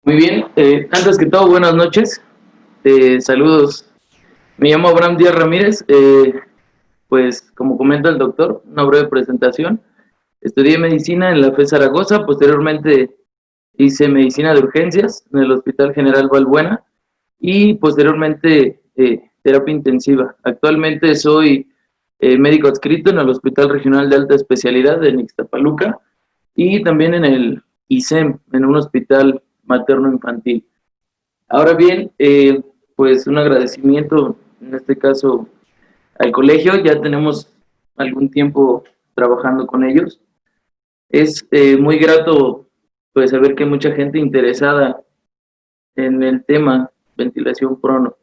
Muy bien, antes que todo, buenas noches. Saludos. Me llamo Abraham Díaz Ramírez. Pues, como comenta el doctor, una breve presentación. Estudié medicina en la FE Zaragoza. Posteriormente hice medicina de urgencias en el Hospital General Balbuena y posteriormente terapia intensiva. Actualmente soy médico adscrito en el Hospital Regional de Alta Especialidad de Ixtapaluca y también en el ISEM, en un hospital materno infantil. Ahora bien, pues un agradecimiento, en este caso, al colegio. Ya tenemos algún tiempo trabajando con ellos. Es muy grato pues saber que hay mucha gente interesada en el tema ventilación prono.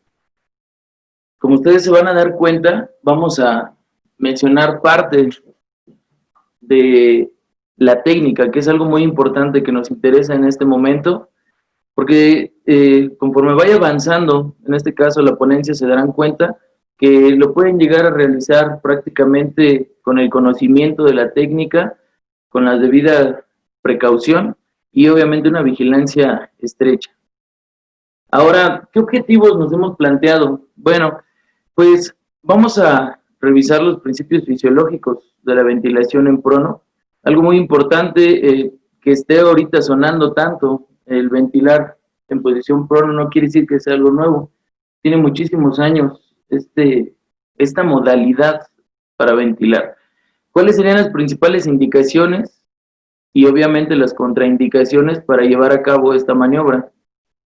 Como ustedes se van a dar cuenta, vamos a mencionar parte de la técnica, que es algo muy importante que nos interesa en este momento, porque conforme vaya avanzando, en este caso la ponencia, se darán cuenta que lo pueden llegar a realizar prácticamente con el conocimiento de la técnica, con la debida precaución y obviamente una vigilancia estrecha. Ahora, ¿qué objetivos nos hemos planteado? Bueno, pues vamos a revisar los principios fisiológicos de la ventilación en prono. Algo muy importante, que esté ahorita sonando tanto el ventilar en posición prono no quiere decir que sea algo nuevo. Tiene muchísimos años esta modalidad para ventilar. ¿Cuáles serían las principales indicaciones y obviamente las contraindicaciones para llevar a cabo esta maniobra?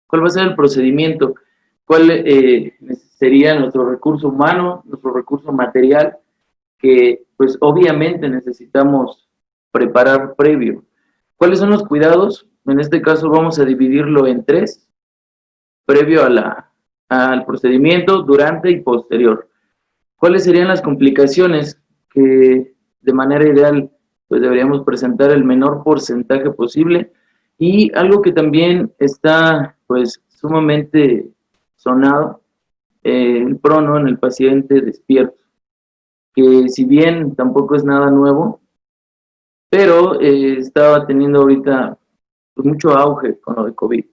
¿Cuál va a ser el procedimiento? ¿Cuál sería nuestro recurso humano, nuestro recurso material, que pues obviamente necesitamos preparar previo? ¿Cuáles son los cuidados? En este caso vamos a dividirlo en tres: previo al procedimiento, durante y posterior. ¿Cuáles serían las complicaciones que de manera ideal pues deberíamos presentar el menor porcentaje posible? Y algo que también está pues sumamente sonado, el prono en el paciente despierto, que si bien tampoco es nada nuevo, pero estaba teniendo ahorita pues mucho auge con lo de COVID.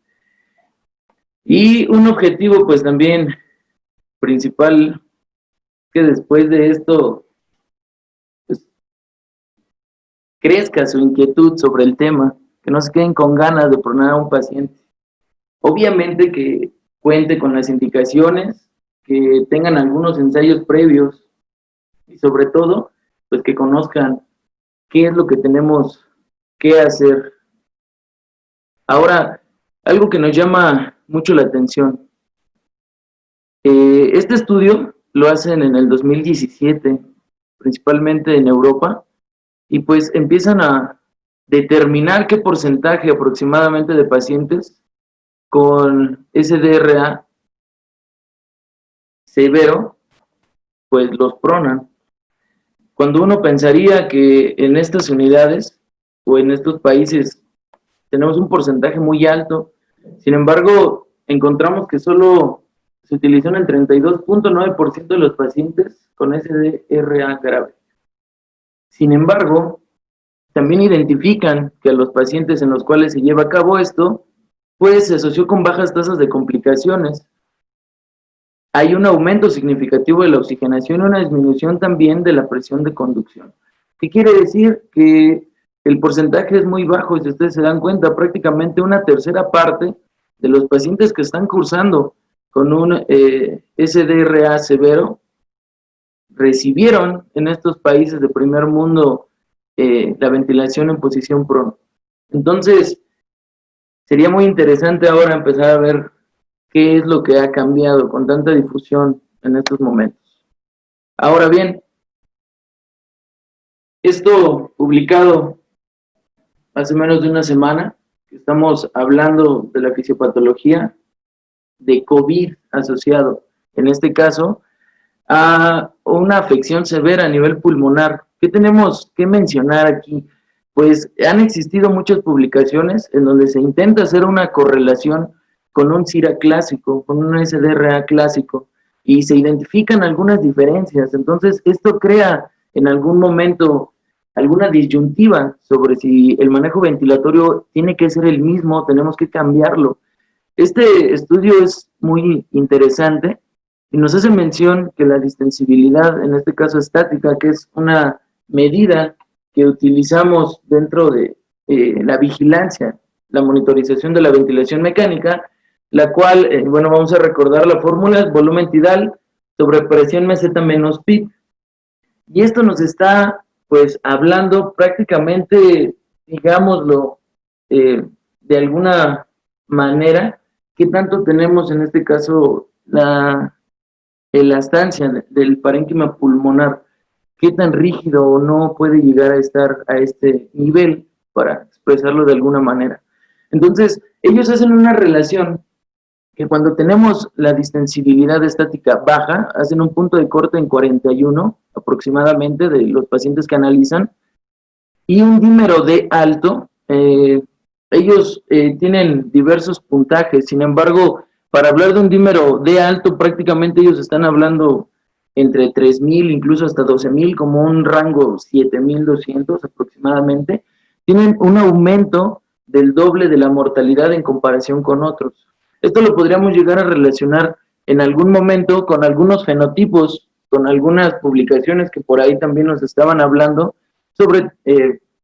Y un objetivo pues también principal, que después de esto pues, crezca su inquietud sobre el tema, que no se queden con ganas de pronar a un paciente. Obviamente que cuente con las indicaciones, que tengan algunos ensayos previos y sobre todo, pues que conozcan qué es lo que tenemos que hacer. Ahora, algo que nos llama mucho la atención. Este estudio lo hacen en el 2017, principalmente en Europa, y pues empiezan a determinar qué porcentaje aproximadamente de pacientes con SDRA severo, pues los pronan. Cuando uno pensaría que en estas unidades o en estos países tenemos un porcentaje muy alto, sin embargo, encontramos que solo se utilizó en el 32.9% de los pacientes con SDRA grave. Sin embargo, también identifican que a los pacientes en los cuales se lleva a cabo esto, pues se asoció con bajas tasas de complicaciones. Hay un aumento significativo de la oxigenación y una disminución también de la presión de conducción. ¿Qué quiere decir? Que el porcentaje es muy bajo, si ustedes se dan cuenta, prácticamente una tercera parte de los pacientes que están cursando con un SDRA severo recibieron en estos países de primer mundo la ventilación en posición prono. Entonces, sería muy interesante ahora empezar a ver qué es lo que ha cambiado con tanta difusión en estos momentos. Ahora bien, esto publicado hace menos de una semana, estamos hablando de la fisiopatología de COVID asociado, en este caso, a una afección severa a nivel pulmonar. ¿Qué tenemos que mencionar aquí? Pues han existido muchas publicaciones en donde se intenta hacer una correlación con un SIRA clásico, con un SDRA clásico, y se identifican algunas diferencias. Entonces, esto crea en algún momento alguna disyuntiva sobre si el manejo ventilatorio tiene que ser el mismo, tenemos que cambiarlo. Este estudio es muy interesante y nos hace mención que la distensibilidad, en este caso estática, que es una medida que utilizamos dentro de la vigilancia, la monitorización de la ventilación mecánica, la cual, bueno, vamos a recordar la fórmula, es volumen tidal sobre presión meseta menos PIB. Y esto nos está, pues, hablando prácticamente, digámoslo, de alguna manera, qué tanto tenemos en este caso la elastancia del parénquima pulmonar, qué tan rígido o no puede llegar a estar a este nivel, para expresarlo de alguna manera. Entonces, ellos hacen una relación que cuando tenemos la distensibilidad estática baja, hacen un punto de corte en 41 aproximadamente de los pacientes que analizan, y un dímero D alto. Ellos tienen diversos puntajes, sin embargo, para hablar de un dímero D alto, prácticamente ellos están hablando entre 3,000, incluso hasta 12,000, como un rango 7,200 aproximadamente. Tienen un aumento del doble de la mortalidad en comparación con otros. Esto lo podríamos llegar a relacionar en algún momento con algunos fenotipos, con algunas publicaciones que por ahí también nos estaban hablando sobre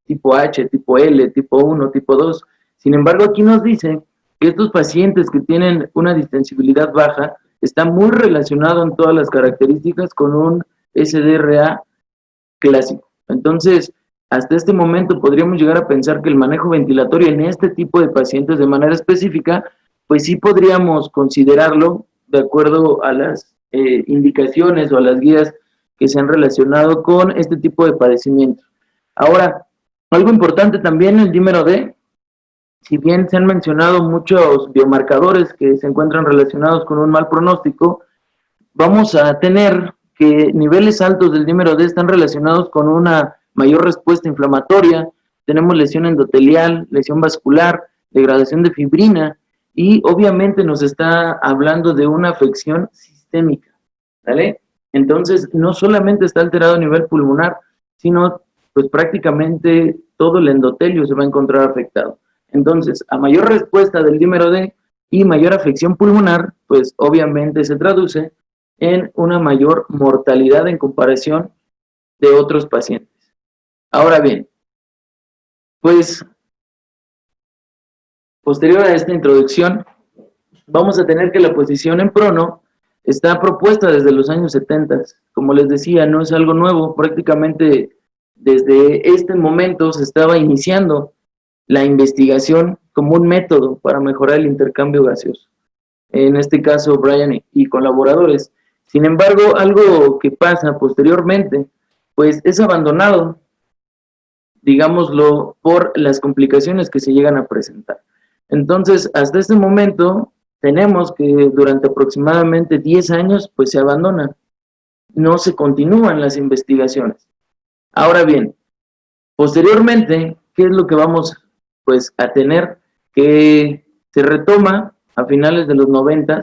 tipo H, tipo L, tipo 1, tipo 2. Sin embargo, aquí nos dice que estos pacientes que tienen una distensibilidad baja está muy relacionado en todas las características con un SDRA clásico. Entonces, hasta este momento podríamos llegar a pensar que el manejo ventilatorio en este tipo de pacientes de manera específica, pues sí podríamos considerarlo de acuerdo a las indicaciones o a las guías que se han relacionado con este tipo de padecimientos. Ahora, algo importante también, el dímero D, si bien se han mencionado muchos biomarcadores que se encuentran relacionados con un mal pronóstico, vamos a tener que niveles altos del dímero D están relacionados con una mayor respuesta inflamatoria, tenemos lesión endotelial, lesión vascular, degradación de fibrina, y obviamente nos está hablando de una afección sistémica, ¿vale? Entonces, no solamente está alterado a nivel pulmonar, sino pues prácticamente todo el endotelio se va a encontrar afectado. Entonces, a mayor respuesta del dímero D y mayor afección pulmonar, pues obviamente se traduce en una mayor mortalidad en comparación de otros pacientes. Ahora bien, pues posterior a esta introducción, vamos a tener que la posición en prono está propuesta desde los años 70. Como les decía, no es algo nuevo, prácticamente desde este momento se estaba iniciando la investigación como un método para mejorar el intercambio gaseoso. En este caso, Brian y colaboradores. Sin embargo, algo que pasa posteriormente, pues es abandonado, digámoslo, por las complicaciones que se llegan a presentar. Entonces, hasta este momento, tenemos que durante aproximadamente 10 años, pues se abandona, no se continúan las investigaciones. Ahora bien, posteriormente, ¿qué es lo que vamos pues a tener? Que se retoma a finales de los 90,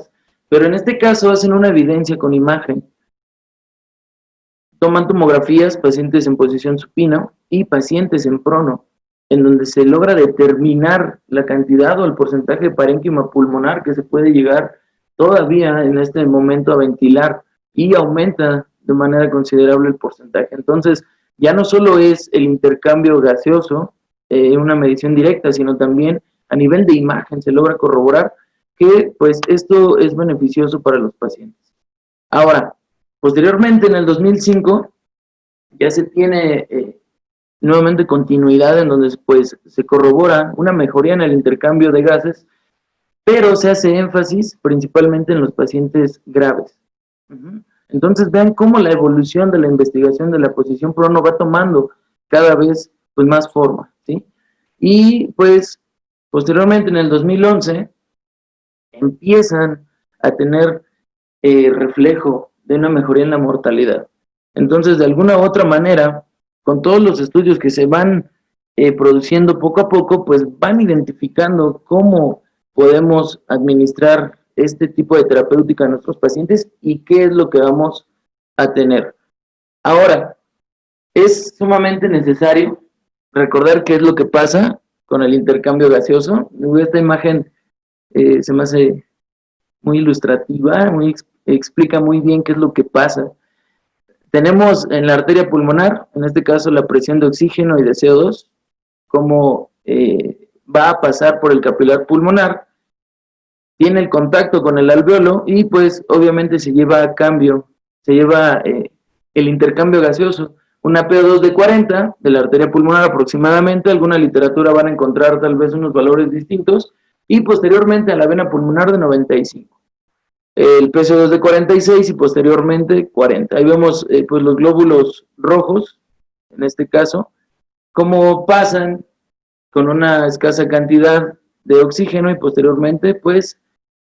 pero en este caso hacen una evidencia con imagen. Toman tomografías, pacientes en posición supina y pacientes en prono, en donde se logra determinar la cantidad o el porcentaje de parénquima pulmonar que se puede llegar todavía en este momento a ventilar, y aumenta de manera considerable el porcentaje. Entonces, ya no solo es el intercambio gaseoso, una medición directa, sino también a nivel de imagen se logra corroborar que pues esto es beneficioso para los pacientes. Ahora, posteriormente en el 2005 ya se tiene nuevamente continuidad en donde pues se corrobora una mejoría en el intercambio de gases, pero se hace énfasis principalmente en los pacientes graves. Entonces vean cómo la evolución de la investigación de la posición prono va tomando cada vez pues más forma, ¿sí? Y pues posteriormente en el 2011 empiezan a tener reflejo de una mejoría en la mortalidad. Entonces, de alguna u otra manera, con todos los estudios que se van produciendo poco a poco, pues van identificando cómo podemos administrar este tipo de terapéutica a nuestros pacientes y qué es lo que vamos a tener. Ahora, es sumamente necesario recordar qué es lo que pasa con el intercambio gaseoso. Esta imagen se me hace muy ilustrativa, explica muy bien qué es lo que pasa. Tenemos en la arteria pulmonar, en este caso la presión de oxígeno y de CO2, cómo va a pasar por el capilar pulmonar, tiene el contacto con el alveolo y pues obviamente se lleva a cambio, se lleva el intercambio gaseoso, una PO2 de 40 de la arteria pulmonar aproximadamente, alguna literatura van a encontrar tal vez unos valores distintos, y posteriormente a la vena pulmonar de 95. El PCO2 de 46 y posteriormente 40. Ahí vemos pues los glóbulos rojos, en este caso, cómo pasan con una escasa cantidad de oxígeno y posteriormente pues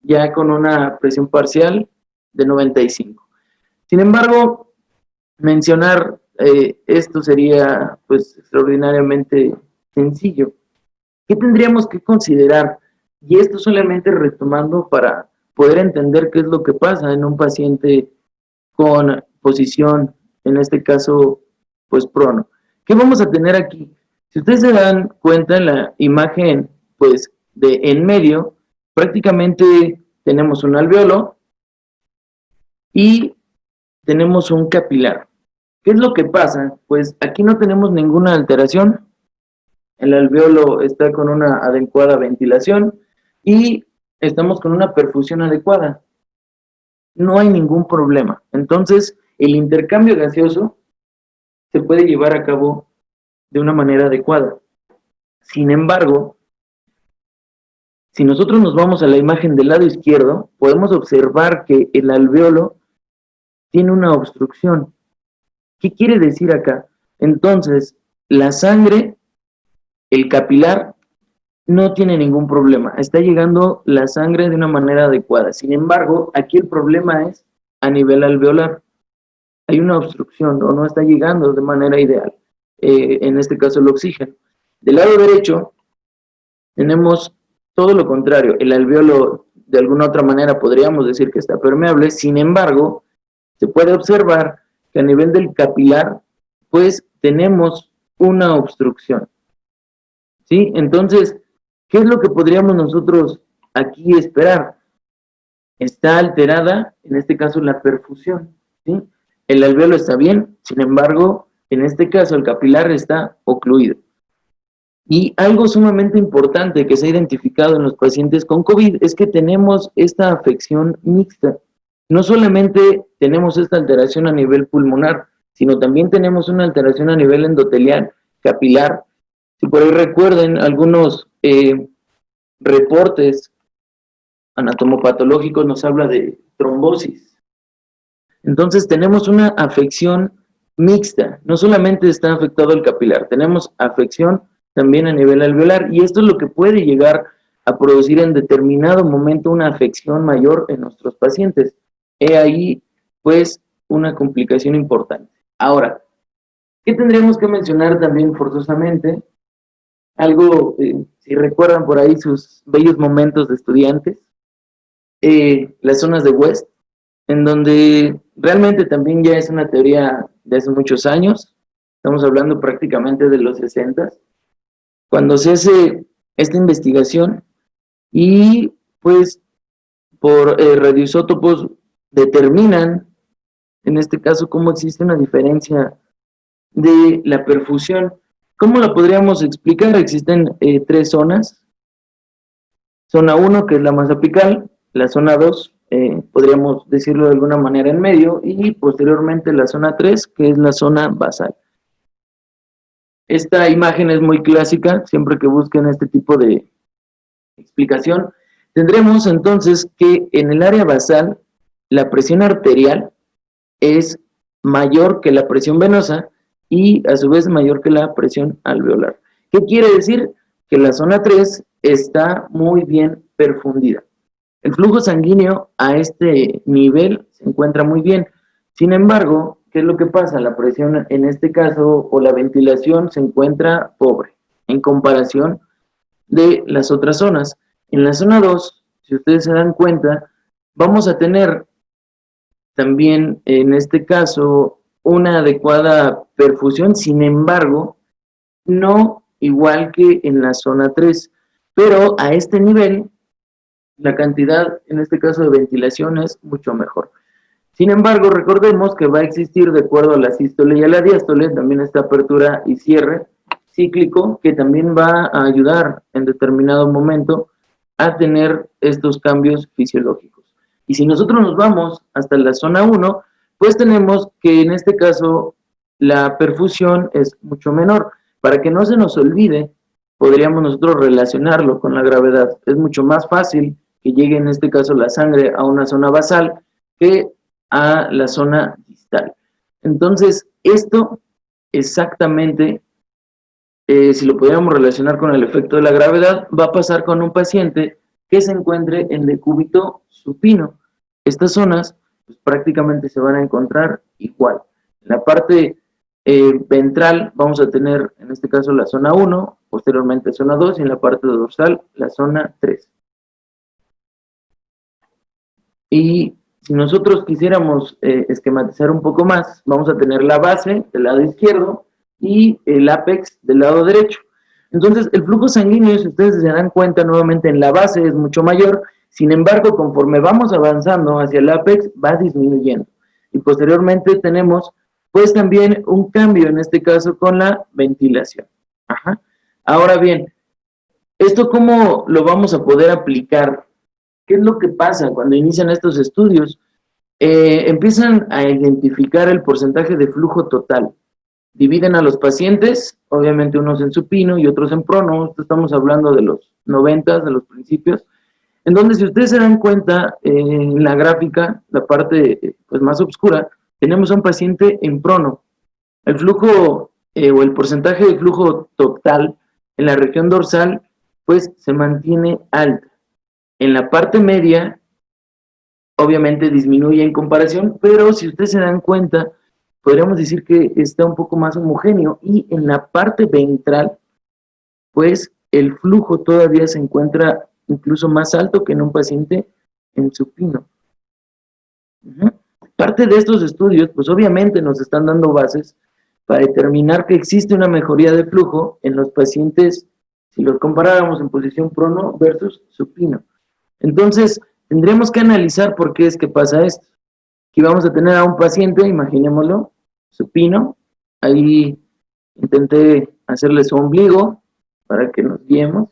ya con una presión parcial de 95. Sin embargo, mencionar esto sería pues extraordinariamente sencillo. ¿Qué tendríamos que considerar? Y esto solamente retomando para poder entender qué es lo que pasa en un paciente con posición, en este caso, pues prono. ¿Qué vamos a tener aquí? Si ustedes se dan cuenta en la imagen, pues de en medio, prácticamente tenemos un alveolo y tenemos un capilar. ¿Qué es lo que pasa? Pues aquí no tenemos ninguna alteración, el alveolo está con una adecuada ventilación y estamos con una perfusión adecuada. No hay ningún problema. Entonces, el intercambio gaseoso se puede llevar a cabo de una manera adecuada. Sin embargo, si nosotros nos vamos a la imagen del lado izquierdo, podemos observar que el alveolo tiene una obstrucción. ¿Qué quiere decir acá? Entonces, la sangre, el capilar, no tiene ningún problema. Está llegando la sangre de una manera adecuada. Sin embargo, aquí el problema es a nivel alveolar. Hay una obstrucción o no está llegando de manera ideal. En este caso, el oxígeno. Del lado derecho, tenemos todo lo contrario. El alveolo, de alguna otra manera, podríamos decir que está permeable. Sin embargo, se puede observar que a nivel del capilar, pues tenemos una obstrucción. ¿Sí? Entonces, ¿qué es lo que podríamos nosotros aquí esperar? Está alterada, en este caso, la perfusión, ¿sí? El alveolo está bien, sin embargo, en este caso, el capilar está ocluido. Y algo sumamente importante que se ha identificado en los pacientes con COVID es que tenemos esta afección mixta. No solamente tenemos esta alteración a nivel pulmonar, sino también tenemos una alteración a nivel endotelial, capilar. Si por ahí recuerden algunos reportes anatomopatológicos nos habla de trombosis. Entonces tenemos una afección mixta, no solamente está afectado el capilar, tenemos afección también a nivel alveolar y esto es lo que puede llegar a producir en determinado momento una afección mayor en nuestros pacientes. He ahí pues una complicación importante. Ahora, ¿qué tendríamos que mencionar también forzosamente? Algo, si recuerdan por ahí sus bellos momentos de estudiantes, las zonas de West, en donde realmente también ya es una teoría de hace muchos años, estamos hablando prácticamente de los 60, cuando se hace esta investigación y pues por radioisótopos determinan, en este caso, cómo existe una diferencia de la perfusión. ¿Cómo la podríamos explicar? Existen tres zonas. Zona 1, que es la más apical, la zona 2, podríamos decirlo de alguna manera en medio, y posteriormente la zona 3, que es la zona basal. Esta imagen es muy clásica, siempre que busquen este tipo de explicación. Tendremos entonces que en el área basal, la presión arterial es mayor que la presión venosa y a su vez mayor que la presión alveolar. ¿Qué quiere decir? Que la zona 3 está muy bien perfundida. El flujo sanguíneo a este nivel se encuentra muy bien. Sin embargo, ¿qué es lo que pasa? La presión en este caso o la ventilación se encuentra pobre en comparación de las otras zonas. En la zona 2, si ustedes se dan cuenta, vamos a tener también en este caso una adecuada perfusión, sin embargo, no igual que en la zona 3, pero a este nivel la cantidad, en este caso de ventilación, es mucho mejor. Sin embargo, recordemos que va a existir, de acuerdo a la sístole y a la diástole, también esta apertura y cierre cíclico, que también va a ayudar en determinado momento a tener estos cambios fisiológicos. Y si nosotros nos vamos hasta la zona 1, pues tenemos que en este caso la perfusión es mucho menor. Para que no se nos olvide, podríamos nosotros relacionarlo con la gravedad. Es mucho más fácil que llegue en este caso la sangre a una zona basal que a la zona distal. Entonces, esto exactamente, si lo pudiéramos relacionar con el efecto de la gravedad, va a pasar con un paciente que se encuentre en decúbito supino. Estas zonas pues, prácticamente se van a encontrar igual. En la parte ventral vamos a tener, en este caso, la zona 1, posteriormente zona 2, y en la parte dorsal, la zona 3. Y si nosotros quisiéramos esquematizar un poco más, vamos a tener la base del lado izquierdo y el ápex del lado derecho. Entonces, el flujo sanguíneo, si ustedes se dan cuenta, nuevamente en la base es mucho mayor, sin embargo, conforme vamos avanzando hacia el ápex, va disminuyendo. Y posteriormente tenemos, pues también un cambio, en este caso, con la ventilación. Ajá. Ahora bien, ¿esto cómo lo vamos a poder aplicar? ¿Qué es lo que pasa cuando inician estos estudios? Empiezan a identificar el porcentaje de flujo total. Dividen a los pacientes, obviamente unos en supino y otros en prono. Estamos hablando de los 90, de los principios, en donde si ustedes se dan cuenta, en la gráfica, la parte pues, más oscura, tenemos a un paciente en prono. El flujo o el porcentaje de flujo total en la región dorsal, pues se mantiene alta. En la parte media, obviamente disminuye en comparación, pero si ustedes se dan cuenta, podríamos decir que está un poco más homogéneo, y en la parte ventral, pues el flujo todavía se encuentra incluso más alto que en un paciente en supino. Parte de estos estudios, pues obviamente nos están dando bases para determinar que existe una mejoría de flujo en los pacientes, si los comparáramos en posición prono versus supino. Entonces, tendremos que analizar por qué es que pasa esto. Aquí vamos a tener a un paciente, imaginémoslo, supino. Ahí intenté hacerle su ombligo para que nos guiemos.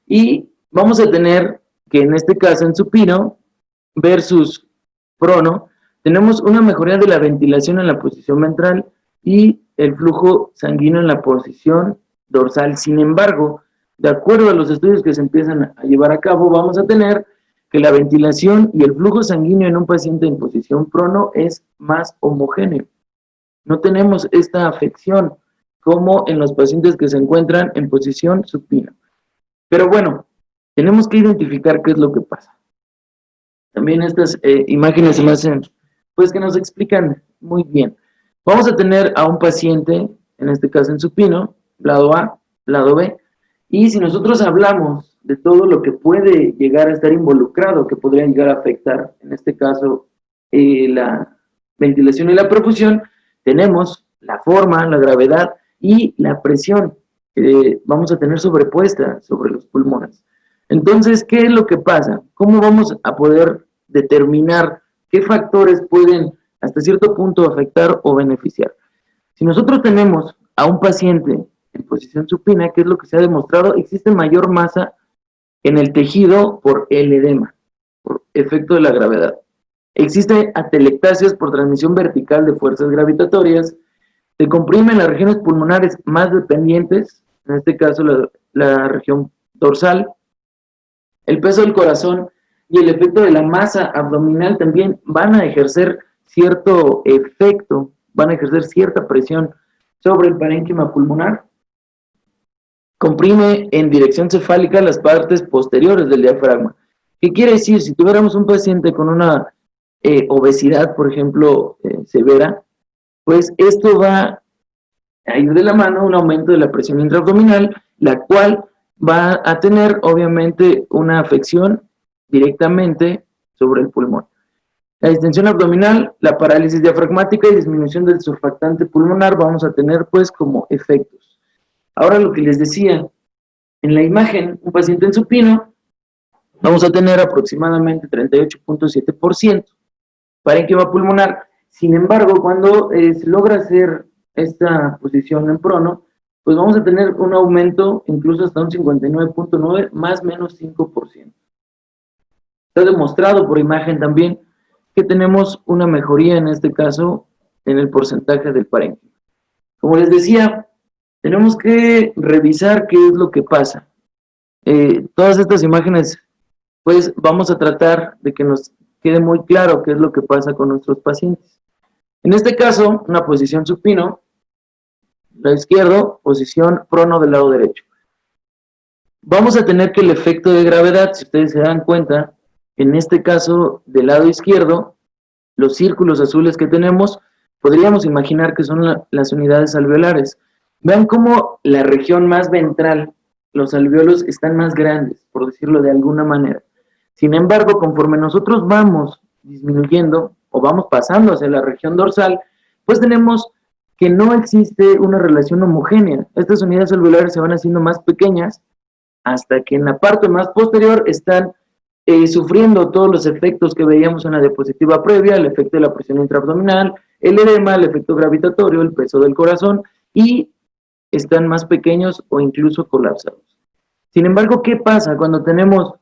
Y vamos a tener que en este caso en supino versus prono, tenemos una mejoría de la ventilación en la posición ventral y el flujo sanguíneo en la posición dorsal. Sin embargo, de acuerdo a los estudios que se empiezan a llevar a cabo, vamos a tener que la ventilación y el flujo sanguíneo en un paciente en posición prono es más homogéneo. No tenemos esta afección como en los pacientes que se encuentran en posición supina. Pero bueno, tenemos que identificar qué es lo que pasa. También estas imágenes se me hacen, pues que nos explican muy bien. Vamos a tener a un paciente, en este caso en supino, lado A, lado B, y si nosotros hablamos de todo lo que puede llegar a estar involucrado, que podría llegar a afectar, en este caso, la ventilación y la perfusión, tenemos la forma, la gravedad y la presión que vamos a tener sobrepuesta sobre los pulmones. Entonces, ¿qué es lo que pasa? ¿Cómo vamos a poder determinar qué factores pueden hasta cierto punto afectar o beneficiar? Si nosotros tenemos a un paciente en posición supina, ¿qué es lo que se ha demostrado? Existe mayor masa en el tejido por el edema, por efecto de la gravedad. Existe atelectasias por transmisión vertical de fuerzas gravitatorias. Se comprimen las regiones pulmonares más dependientes, en este caso la región dorsal. El peso del corazón y el efecto de la masa abdominal también van a ejercer cierto efecto, van a ejercer cierta presión sobre el parénquima pulmonar. Comprime en dirección cefálica las partes posteriores del diafragma. ¿Qué quiere decir? Si tuviéramos un paciente con una obesidad, por ejemplo, severa, pues esto va a ir de la mano un aumento de la presión intraabdominal, la cual va a tener obviamente una afección directamente sobre el pulmón. La distensión abdominal, la parálisis diafragmática y disminución del surfactante pulmonar vamos a tener pues como efectos. Ahora lo que les decía, en la imagen, un paciente en supino, vamos a tener aproximadamente 38.7% parénquima pulmonar. Sin embargo, cuando se logra hacer esta posición en prono, pues vamos a tener un aumento incluso hasta un 59.9 más menos 5%. Está demostrado por imagen también que tenemos una mejoría en este caso en el porcentaje del parénquima. Como les decía, tenemos que revisar qué es lo que pasa. Todas estas imágenes, pues vamos a tratar de que nos quede muy claro qué es lo que pasa con nuestros pacientes. En este caso, una posición supino, lado izquierdo, posición prono del lado derecho. Vamos a tener que el efecto de gravedad, si ustedes se dan cuenta, en este caso del lado izquierdo, los círculos azules que tenemos, podríamos imaginar que son las unidades alveolares. Vean cómo la región más ventral, los alveolos están más grandes, por decirlo de alguna manera. Sin embargo, conforme nosotros vamos disminuyendo o vamos pasando hacia la región dorsal, pues tenemos que no existe una relación homogénea. Estas unidades alveolares se van haciendo más pequeñas hasta que en la parte más posterior están sufriendo todos los efectos que veíamos en la diapositiva previa, el efecto de la presión intraabdominal, el edema, el efecto gravitatorio, el peso del corazón, y están más pequeños o incluso colapsados. Sin embargo, ¿qué pasa cuando tenemos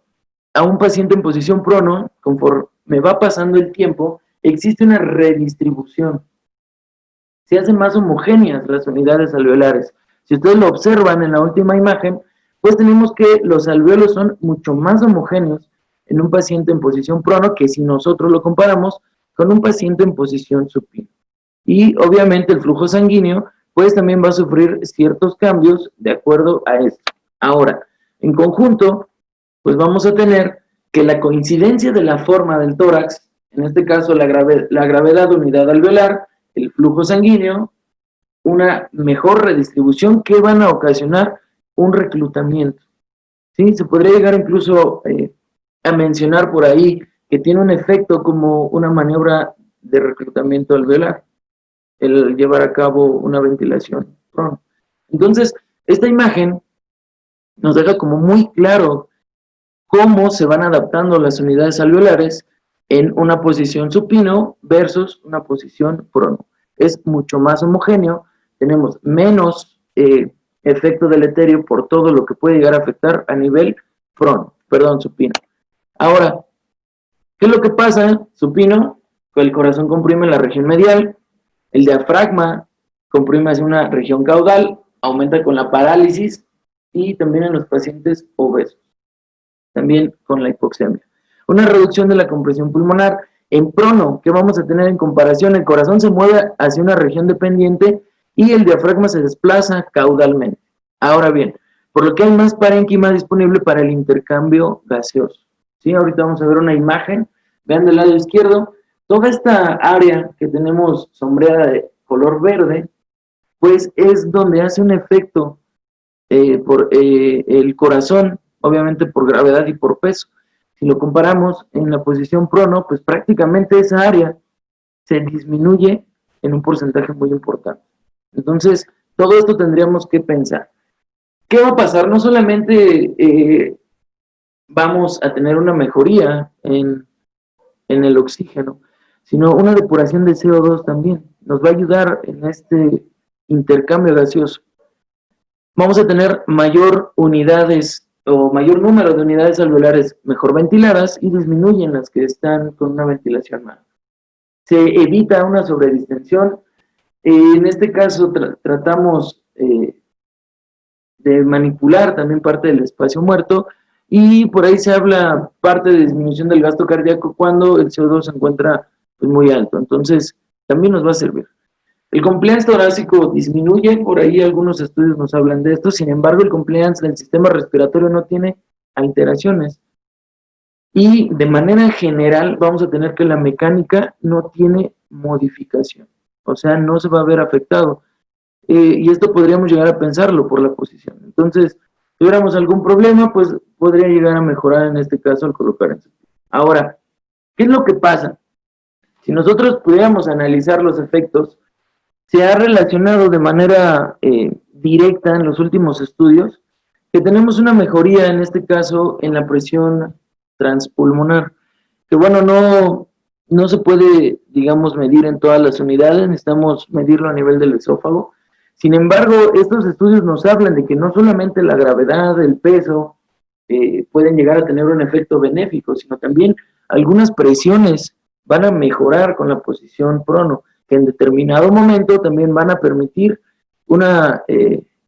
a un paciente en posición prono? Conforme va pasando el tiempo, existe una redistribución. Se hacen más homogéneas las unidades alveolares. Si ustedes lo observan en la última imagen, pues tenemos que los alveolos son mucho más homogéneos en un paciente en posición prono que si nosotros lo comparamos con un paciente en posición supina. Y obviamente el flujo sanguíneo pues también va a sufrir ciertos cambios de acuerdo a esto. Ahora, en conjunto, pues vamos a tener que la coincidencia de la forma del tórax, en este caso la gravedad de unidad alveolar, el flujo sanguíneo, una mejor redistribución que van a ocasionar un reclutamiento. ¿Sí? Se podría llegar incluso a mencionar por ahí que tiene un efecto como una maniobra de reclutamiento alveolar, el llevar a cabo una ventilación prono. Entonces, esta imagen nos deja como muy claro cómo se van adaptando las unidades alveolares en una posición supino versus una posición prono. Es mucho más homogéneo, tenemos menos efecto deleterio por todo lo que puede llegar a afectar a nivel supino. Ahora, ¿qué es lo que pasa? Supino, el corazón comprime la región medial, el diafragma comprime hacia una región caudal, aumenta con la parálisis y también en los pacientes obesos, también con la hipoxemia. Una reducción de la compresión pulmonar. En prono, ¿qué vamos a tener en comparación? El corazón se mueve hacia una región dependiente y el diafragma se desplaza caudalmente. Ahora bien, por lo que hay más parénquima disponible para el intercambio gaseoso. ¿Sí? Ahorita vamos a ver una imagen. Vean del lado izquierdo, toda esta área que tenemos sombreada de color verde, pues es donde hace un efecto por el corazón, obviamente por gravedad y por peso. Si lo comparamos en la posición prono, pues prácticamente esa área se disminuye en un porcentaje muy importante. Entonces, todo esto tendríamos que pensar. ¿Qué va a pasar? No solamente vamos a tener una mejoría en el oxígeno, sino una depuración de CO2 también. Nos va a ayudar en este intercambio gaseoso. Vamos a tener mayor unidades o mayor número de unidades alveolares mejor ventiladas y disminuyen las que están con una ventilación mala. Se evita una sobredistensión. En este caso tratamos de manipular también parte del espacio muerto y por ahí se habla parte de disminución del gasto cardíaco cuando el CO2 se encuentra pues, muy alto. Entonces, también nos va a servir. El compliance torácico disminuye, por ahí algunos estudios nos hablan de esto, sin embargo el compliance del sistema respiratorio no tiene alteraciones. Y de manera general vamos a tener que la mecánica no tiene modificación, o sea, no se va a ver afectado. Y esto podríamos llegar a pensarlo por la posición. Entonces, si tuviéramos algún problema, pues podría llegar a mejorar en este caso al colocar en supino. Ahora, ¿qué es lo que pasa? Si nosotros pudiéramos analizar los efectos, se ha relacionado de manera directa en los últimos estudios que tenemos una mejoría, en este caso, en la presión transpulmonar, que bueno, no se puede, digamos, medir en todas las unidades, necesitamos medirlo a nivel del esófago. Sin embargo, estos estudios nos hablan de que no solamente la gravedad, el peso, pueden llegar a tener un efecto benéfico, sino también algunas presiones van a mejorar con la posición prono, que en determinado momento también van a permitir una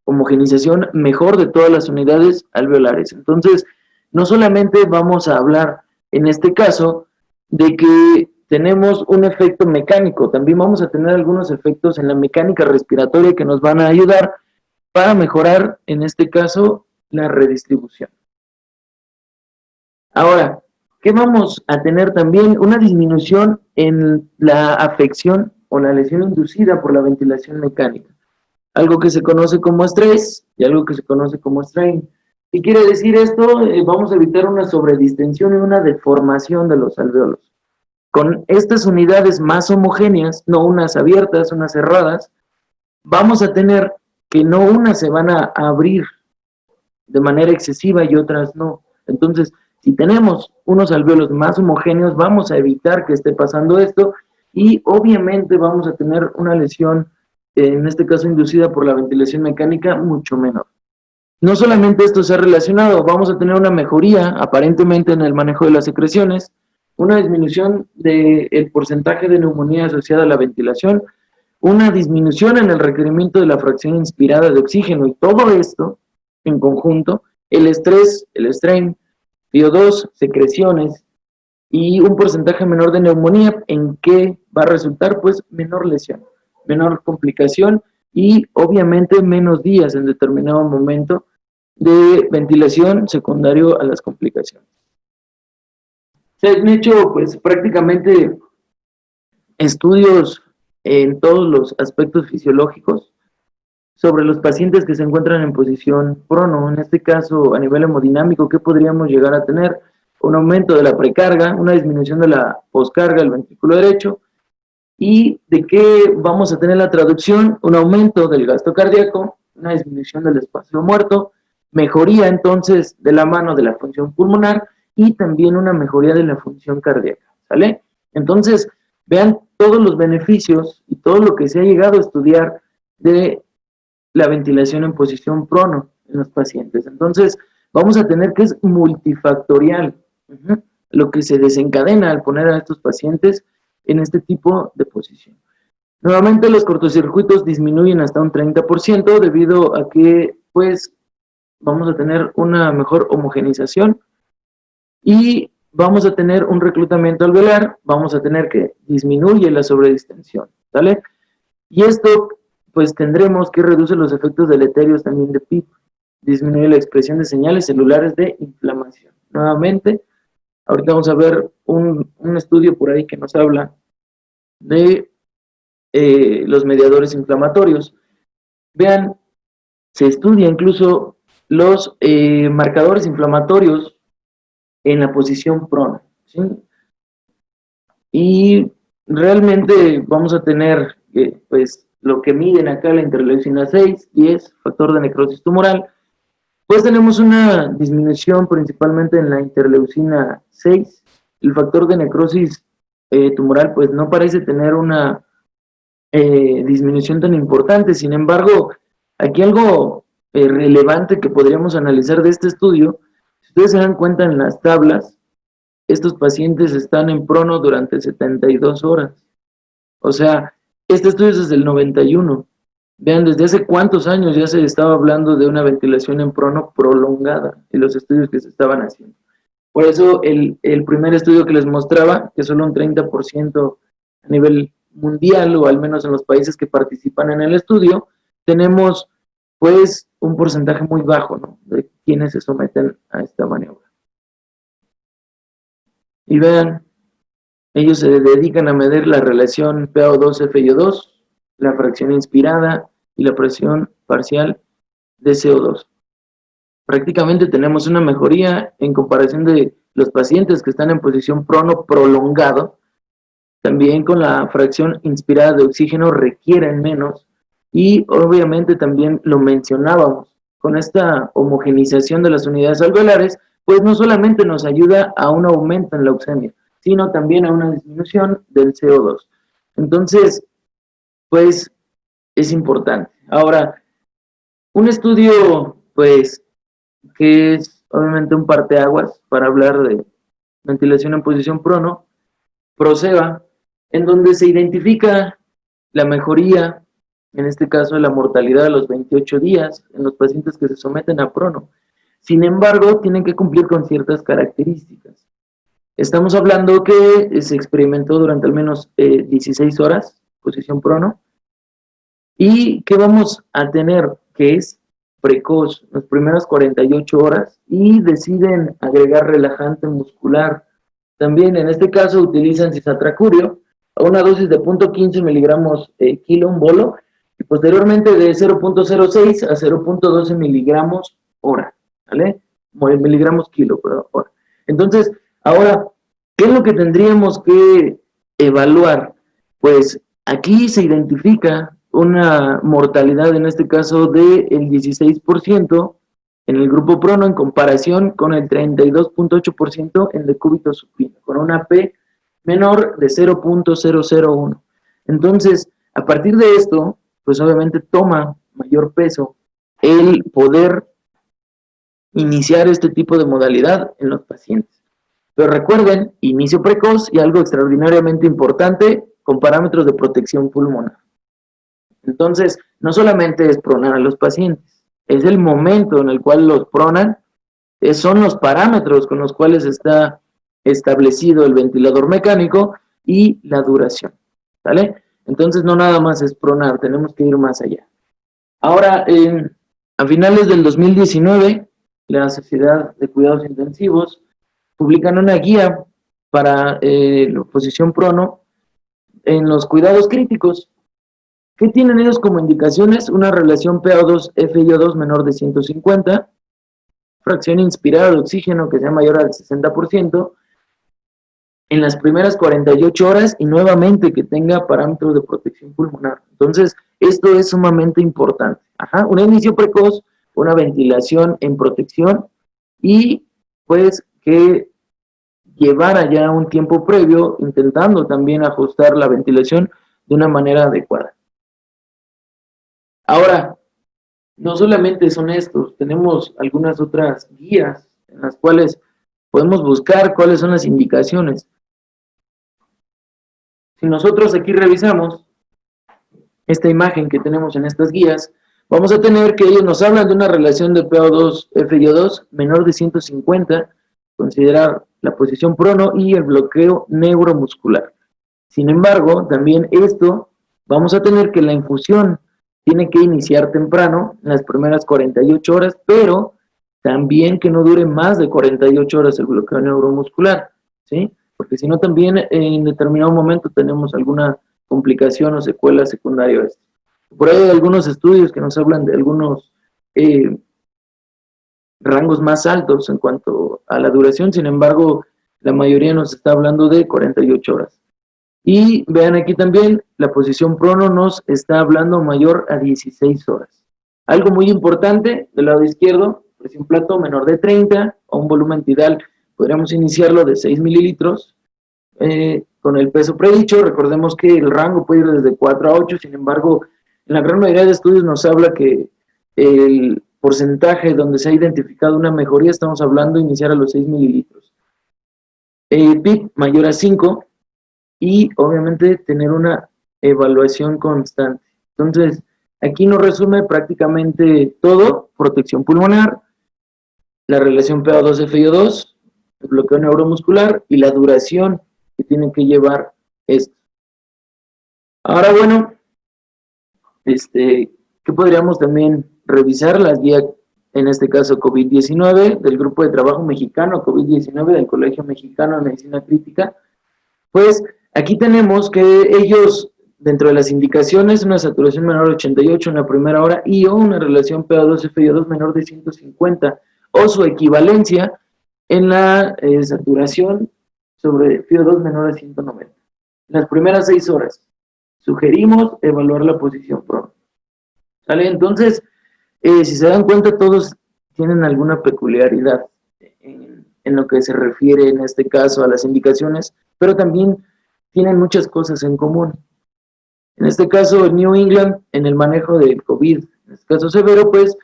homogenización mejor de todas las unidades alveolares. Entonces, no solamente vamos a hablar en este caso de que tenemos un efecto mecánico, también vamos a tener algunos efectos en la mecánica respiratoria que nos van a ayudar para mejorar, en este caso, la redistribución. Ahora, ¿qué vamos a tener también? Una disminución en la afección o la lesión inducida por la ventilación mecánica. Algo que se conoce como estrés y algo que se conoce como strain. ¿Qué quiere decir esto? Vamos a evitar una sobredistensión y una deformación de los alveolos. Con estas unidades más homogéneas, no unas abiertas, unas cerradas, vamos a tener que no unas se van a abrir de manera excesiva y otras no. Entonces, si tenemos unos alveolos más homogéneos, vamos a evitar que esté pasando esto y obviamente vamos a tener una lesión, en este caso inducida por la ventilación mecánica, mucho menor. No solamente esto se ha relacionado, vamos a tener una mejoría aparentemente en el manejo de las secreciones, una disminución del porcentaje de neumonía asociada a la ventilación, una disminución en el requerimiento de la fracción inspirada de oxígeno y todo esto en conjunto, el estrés, el strain, PO2, secreciones y un porcentaje menor de neumonía, ¿en qué va a resultar? Pues menor lesión, menor complicación y obviamente menos días en determinado momento de ventilación secundario a las complicaciones. Se han hecho pues prácticamente estudios en todos los aspectos fisiológicos sobre los pacientes que se encuentran en posición prono, en este caso a nivel hemodinámico, ¿qué podríamos llegar a tener? Un aumento de la precarga, una disminución de la poscarga del ventrículo derecho, y de qué vamos a tener la traducción, un aumento del gasto cardíaco, una disminución del espacio muerto, mejoría entonces de la mano de la función pulmonar y también una mejoría de la función cardíaca, ¿sale? Entonces, vean todos los beneficios y todo lo que se ha llegado a estudiar de la ventilación en posición prono en los pacientes. Entonces, vamos a tener que es multifactorial lo que se desencadena al poner a estos pacientes en este tipo de posición. Nuevamente, los cortocircuitos disminuyen hasta un 30% debido a que, pues, vamos a tener una mejor homogenización y vamos a tener un reclutamiento alveolar, vamos a tener que disminuye la sobredistensión, ¿vale? Y esto, pues tendremos que reducir los efectos deleterios también de PIP, disminuye la expresión de señales celulares de inflamación. Nuevamente, ahorita vamos a ver un estudio por ahí que nos habla de los mediadores inflamatorios. Vean, se estudia incluso los marcadores inflamatorios en la posición prono, ¿sí? Y realmente vamos a tener, pues, lo que miden acá la interleucina 6, 10, factor de necrosis tumoral, pues tenemos una disminución principalmente en la interleucina 6, el factor de necrosis tumoral pues no parece tener una disminución tan importante, sin embargo, aquí algo relevante que podríamos analizar de este estudio, si ustedes se dan cuenta en las tablas, estos pacientes están en prono durante 72 horas. O sea, este estudio es desde el 91. Vean, desde hace cuántos años ya se estaba hablando de una ventilación en prono prolongada y los estudios que se estaban haciendo. Por eso el primer estudio que les mostraba, que solo un 30% a nivel mundial, o al menos en los países que participan en el estudio, tenemos pues un porcentaje muy bajo, ¿no?, de quienes se someten a esta maniobra. Y vean, ellos se dedican a medir la relación PaO2-FiO2, la fracción inspirada y la presión parcial de CO2. Prácticamente tenemos una mejoría en comparación de los pacientes que están en posición prono prolongado. También con la fracción inspirada de oxígeno requieren menos y obviamente también lo mencionábamos, con esta homogenización de las unidades alveolares pues no solamente nos ayuda a un aumento en la leucemia, sino también a una disminución del CO2. Entonces, pues es importante. Ahora, un estudio, pues, que es obviamente un parteaguas para hablar de ventilación en posición prono, PROSEVA, en donde se identifica la mejoría, en este caso de la mortalidad a los 28 días en los pacientes que se someten a prono. Sin embargo, tienen que cumplir con ciertas características. Estamos hablando que se experimentó durante al menos 16 horas, posición prono, y que vamos a tener, que es precoz, las primeras 48 horas, y deciden agregar relajante muscular. También en este caso utilizan cisatracurio a una dosis de 0.15 miligramos kilo, un bolo, y posteriormente de 0.06 a 0.12 miligramos hora, ¿vale? Miligramos kilo, perdón, hora. Entonces, ahora, ¿qué es lo que tendríamos que evaluar? Pues aquí se identifica una mortalidad, en este caso, del 16% en el grupo prono en comparación con el 32.8% en decúbito supino, con una P menor de 0.001. Entonces, a partir de esto, pues obviamente toma mayor peso el poder iniciar este tipo de modalidad en los pacientes. Pero recuerden, inicio precoz y algo extraordinariamente importante, con parámetros de protección pulmonar. Entonces, no solamente es pronar a los pacientes, es el momento en el cual los pronan, son los parámetros con los cuales está establecido el ventilador mecánico y la duración, ¿vale? Entonces, no nada más es pronar, tenemos que ir más allá. Ahora, a finales del 2019, la Sociedad de Cuidados Intensivos publican una guía para la posición prono en los cuidados críticos. ¿Qué tienen ellos como indicaciones? Una relación PO2-FiO2 menor de 150, fracción inspirada de oxígeno que sea mayor al 60%, en las primeras 48 horas y nuevamente que tenga parámetros de protección pulmonar. Entonces, esto es sumamente importante. Ajá, un inicio precoz, una ventilación en protección y pues que llevara ya un tiempo previo intentando también ajustar la ventilación de una manera adecuada. Ahora, no solamente son estos, tenemos algunas otras guías en las cuales podemos buscar cuáles son las indicaciones. Si nosotros aquí revisamos esta imagen que tenemos en estas guías, vamos a tener que ellos nos hablan de una relación de PO2-FiO2 menor de 150, considerar la posición prono y el bloqueo neuromuscular. Sin embargo, también esto, vamos a tener que la infusión tiene que iniciar temprano, en las primeras 48 horas, pero también que no dure más de 48 horas el bloqueo neuromuscular, ¿sí? Porque si no también en determinado momento tenemos alguna complicación o secuela secundaria a esto. Por ahí hay algunos estudios que nos hablan de algunos rangos más altos en cuanto a la duración, sin embargo, la mayoría nos está hablando de 48 horas. Y vean aquí también, la posición prono nos está hablando mayor a 16 horas. Algo muy importante, del lado izquierdo, presión plato menor de 30, o un volumen tidal, podríamos iniciarlo de 6 mililitros, con el peso predicho. Recordemos que el rango puede ir desde 4 a 8, sin embargo, en la gran mayoría de estudios nos habla que el porcentaje donde se ha identificado una mejoría, estamos hablando de iniciar a los 6 mililitros. PIB mayor a 5, y obviamente tener una evaluación constante. Entonces, aquí nos resume prácticamente todo: protección pulmonar, la relación PO2-FiO2, el bloqueo neuromuscular y la duración que tiene que llevar esto. Ahora, bueno, ¿qué podríamos también revisar? Las guías, en este caso COVID-19, del Grupo de Trabajo Mexicano COVID-19 del Colegio Mexicano de Medicina Crítica. Pues aquí tenemos que ellos, dentro de las indicaciones, una saturación menor de 88 en la primera hora y o una relación PO2-FiO2 menor de 150 o su equivalencia en la saturación sobre FiO2 menor de 190. En las primeras 6 horas sugerimos evaluar la posición prono. ¿Sale? Entonces, si se dan cuenta, todos tienen alguna peculiaridad en en lo que se refiere en este caso a las indicaciones, pero también tienen muchas cosas en común. En este caso, en New England, en el manejo del COVID, en este caso severo, pues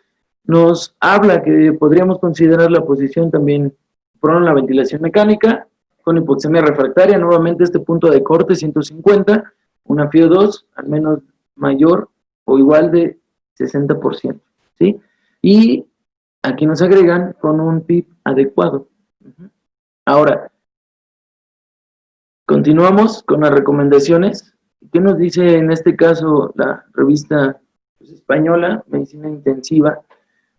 nos habla que podríamos considerar la posición también prono en la ventilación mecánica, con hipoxemia refractaria, nuevamente este punto de corte 150, una FIO2 al menos mayor o igual de 60%, ¿sí? Y aquí nos agregan con un PIB adecuado. Ahora, continuamos con las recomendaciones. ¿Qué nos dice en este caso la revista española, Medicina Intensiva?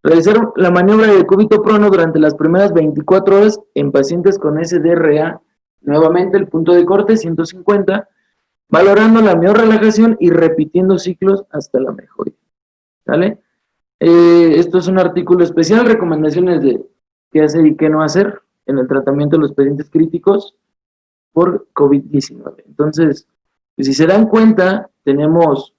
Realizar la maniobra de cúbito prono durante las primeras 24 horas en pacientes con SDRA. Nuevamente el punto de corte 150, valorando la mejor relajación y repitiendo ciclos hasta la mejoría. ¿Sale? Esto es un artículo especial, recomendaciones de qué hacer y qué no hacer en el tratamiento de los pacientes críticos por COVID-19. Entonces, pues, si se dan cuenta, tenemos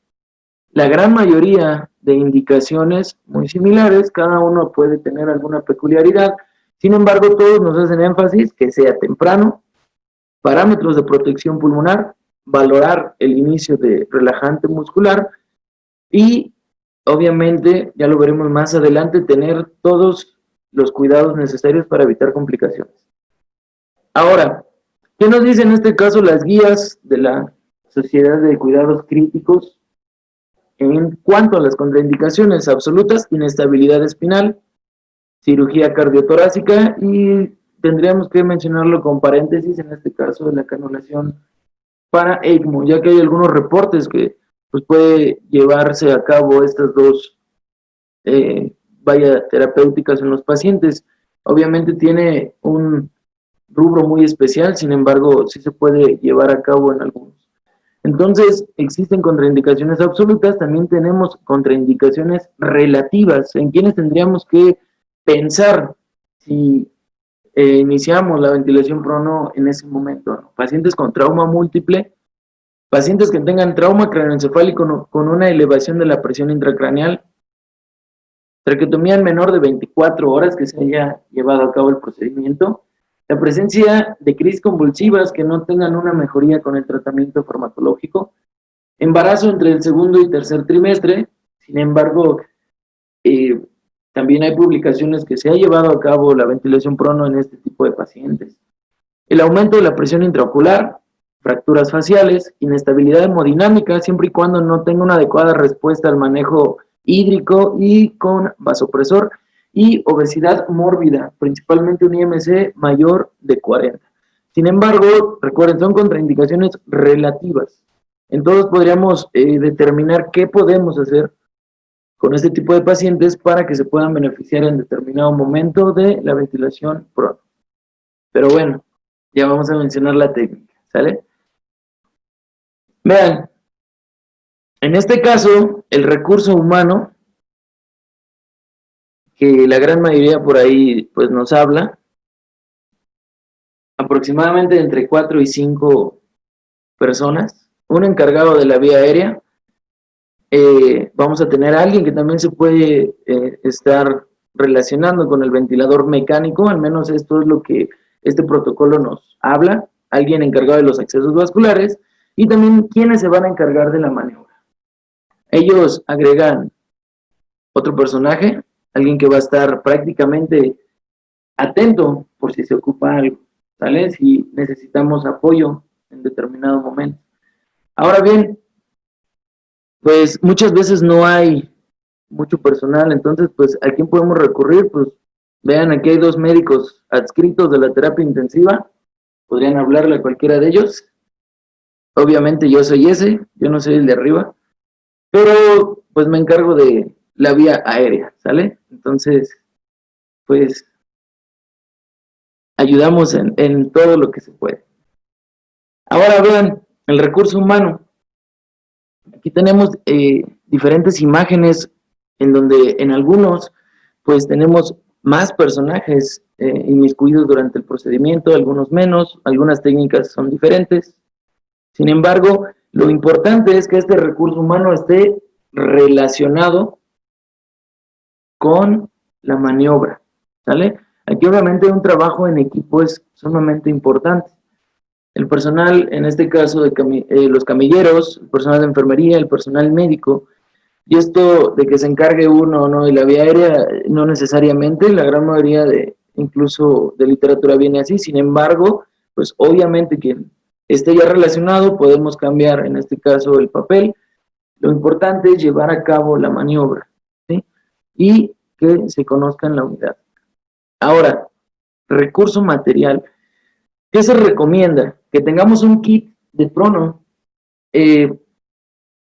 la gran mayoría de indicaciones muy similares, cada uno puede tener alguna peculiaridad, sin embargo, todos nos hacen énfasis que sea temprano, parámetros de protección pulmonar, valorar el inicio de relajante muscular y, obviamente, ya lo veremos más adelante, tener todos los cuidados necesarios para evitar complicaciones. Ahora, ¿qué nos dicen en este caso las guías de la Sociedad de Cuidados Críticos en cuanto a las contraindicaciones absolutas? Inestabilidad espinal, cirugía cardiotorácica y tendríamos que mencionarlo con paréntesis en este caso de la canulación para ECMO, ya que hay algunos reportes que pues, puede llevarse a cabo estas dos terapéuticas en los pacientes. Obviamente tiene un rubro muy especial, sin embargo, sí se puede llevar a cabo en algunos. Entonces, existen contraindicaciones absolutas, también tenemos contraindicaciones relativas, en quienes tendríamos que pensar si iniciamos la ventilación prono en ese momento, ¿no? Pacientes con trauma múltiple, pacientes que tengan trauma craneoencefálico con una elevación de la presión intracraneal, traqueotomía en menor de 24 horas que se haya llevado a cabo el procedimiento, la presencia de crisis convulsivas que no tengan una mejoría con el tratamiento farmacológico, embarazo entre el segundo y tercer trimestre, sin embargo, también hay publicaciones que se ha llevado a cabo la ventilación prono en este tipo de pacientes. El aumento de la presión intraocular, fracturas faciales, inestabilidad hemodinámica, siempre y cuando no tenga una adecuada respuesta al manejo hídrico y con vasopresor, y obesidad mórbida, principalmente un IMC mayor de 40. Sin embargo, recuerden, son contraindicaciones relativas. Entonces podríamos determinar qué podemos hacer con este tipo de pacientes para que se puedan beneficiar en determinado momento de la ventilación prono. Pero bueno, ya vamos a mencionar la técnica, ¿sale? Vean, en este caso, el recurso humano, que la gran mayoría por ahí pues nos habla, aproximadamente entre 4 y 5 personas, un encargado de la vía aérea, vamos a tener a alguien que también se puede estar relacionando con el ventilador mecánico, al menos esto es lo que este protocolo nos habla, alguien encargado de los accesos vasculares y también quienes se van a encargar de la maniobra. Ellos agregan otro personaje, alguien que va a estar prácticamente atento por si se ocupa algo, ¿sale? Si necesitamos apoyo en determinado momento. Ahora bien, pues muchas veces no hay mucho personal, entonces pues ¿a quién podemos recurrir? Pues vean, aquí hay 2 médicos adscritos de la terapia intensiva, podrían hablarle a cualquiera de ellos. Obviamente yo soy ese, yo no soy el de arriba, pero pues me encargo de la vía aérea, ¿sale? Entonces, pues ayudamos en todo lo que se puede. Ahora vean, el recurso humano. Aquí tenemos diferentes imágenes en donde en algunos pues tenemos más personajes inmiscuidos durante el procedimiento, algunos menos, algunas técnicas son diferentes. Sin embargo, lo importante es que este recurso humano esté relacionado con la maniobra, ¿sale? Aquí obviamente un trabajo en equipo es sumamente importante. El personal, en este caso de los camilleros, el personal de enfermería, el personal médico, y esto de que se encargue uno o no de la vía aérea, no necesariamente, la gran mayoría de incluso de literatura viene así, sin embargo, pues obviamente quien esté ya relacionado podemos cambiar en este caso el papel. Lo importante es llevar a cabo la maniobra, ¿sí? Y que se conozca en la unidad. Ahora, recurso material. ¿Qué se recomienda? Que tengamos un kit de prono. Eh,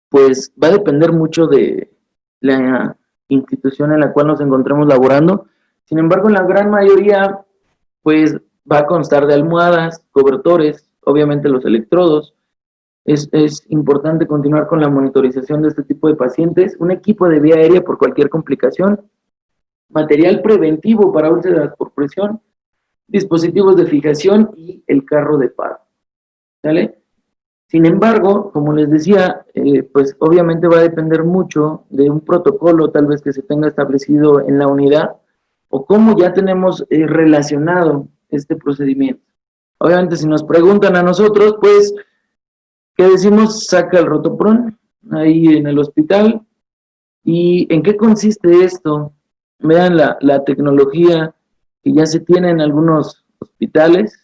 pues va a depender mucho de la institución en la cual nos encontremos laborando. Sin embargo, en la gran mayoría, pues va a constar de almohadas, cobertores, obviamente los electrodos. Es importante continuar con la monitorización de este tipo de pacientes, un equipo de vía aérea por cualquier complicación, material preventivo para úlceras por presión, dispositivos de fijación y el carro de paro. ¿Sale? Sin embargo, como les decía, pues obviamente va a depender mucho de un protocolo tal vez que se tenga establecido en la unidad o cómo ya tenemos relacionado este procedimiento. Obviamente si nos preguntan a nosotros, pues, ¿qué decimos? Saca el rotopron ahí en el hospital. ¿Y en qué consiste esto? Vean la tecnología que ya se tiene en algunos hospitales.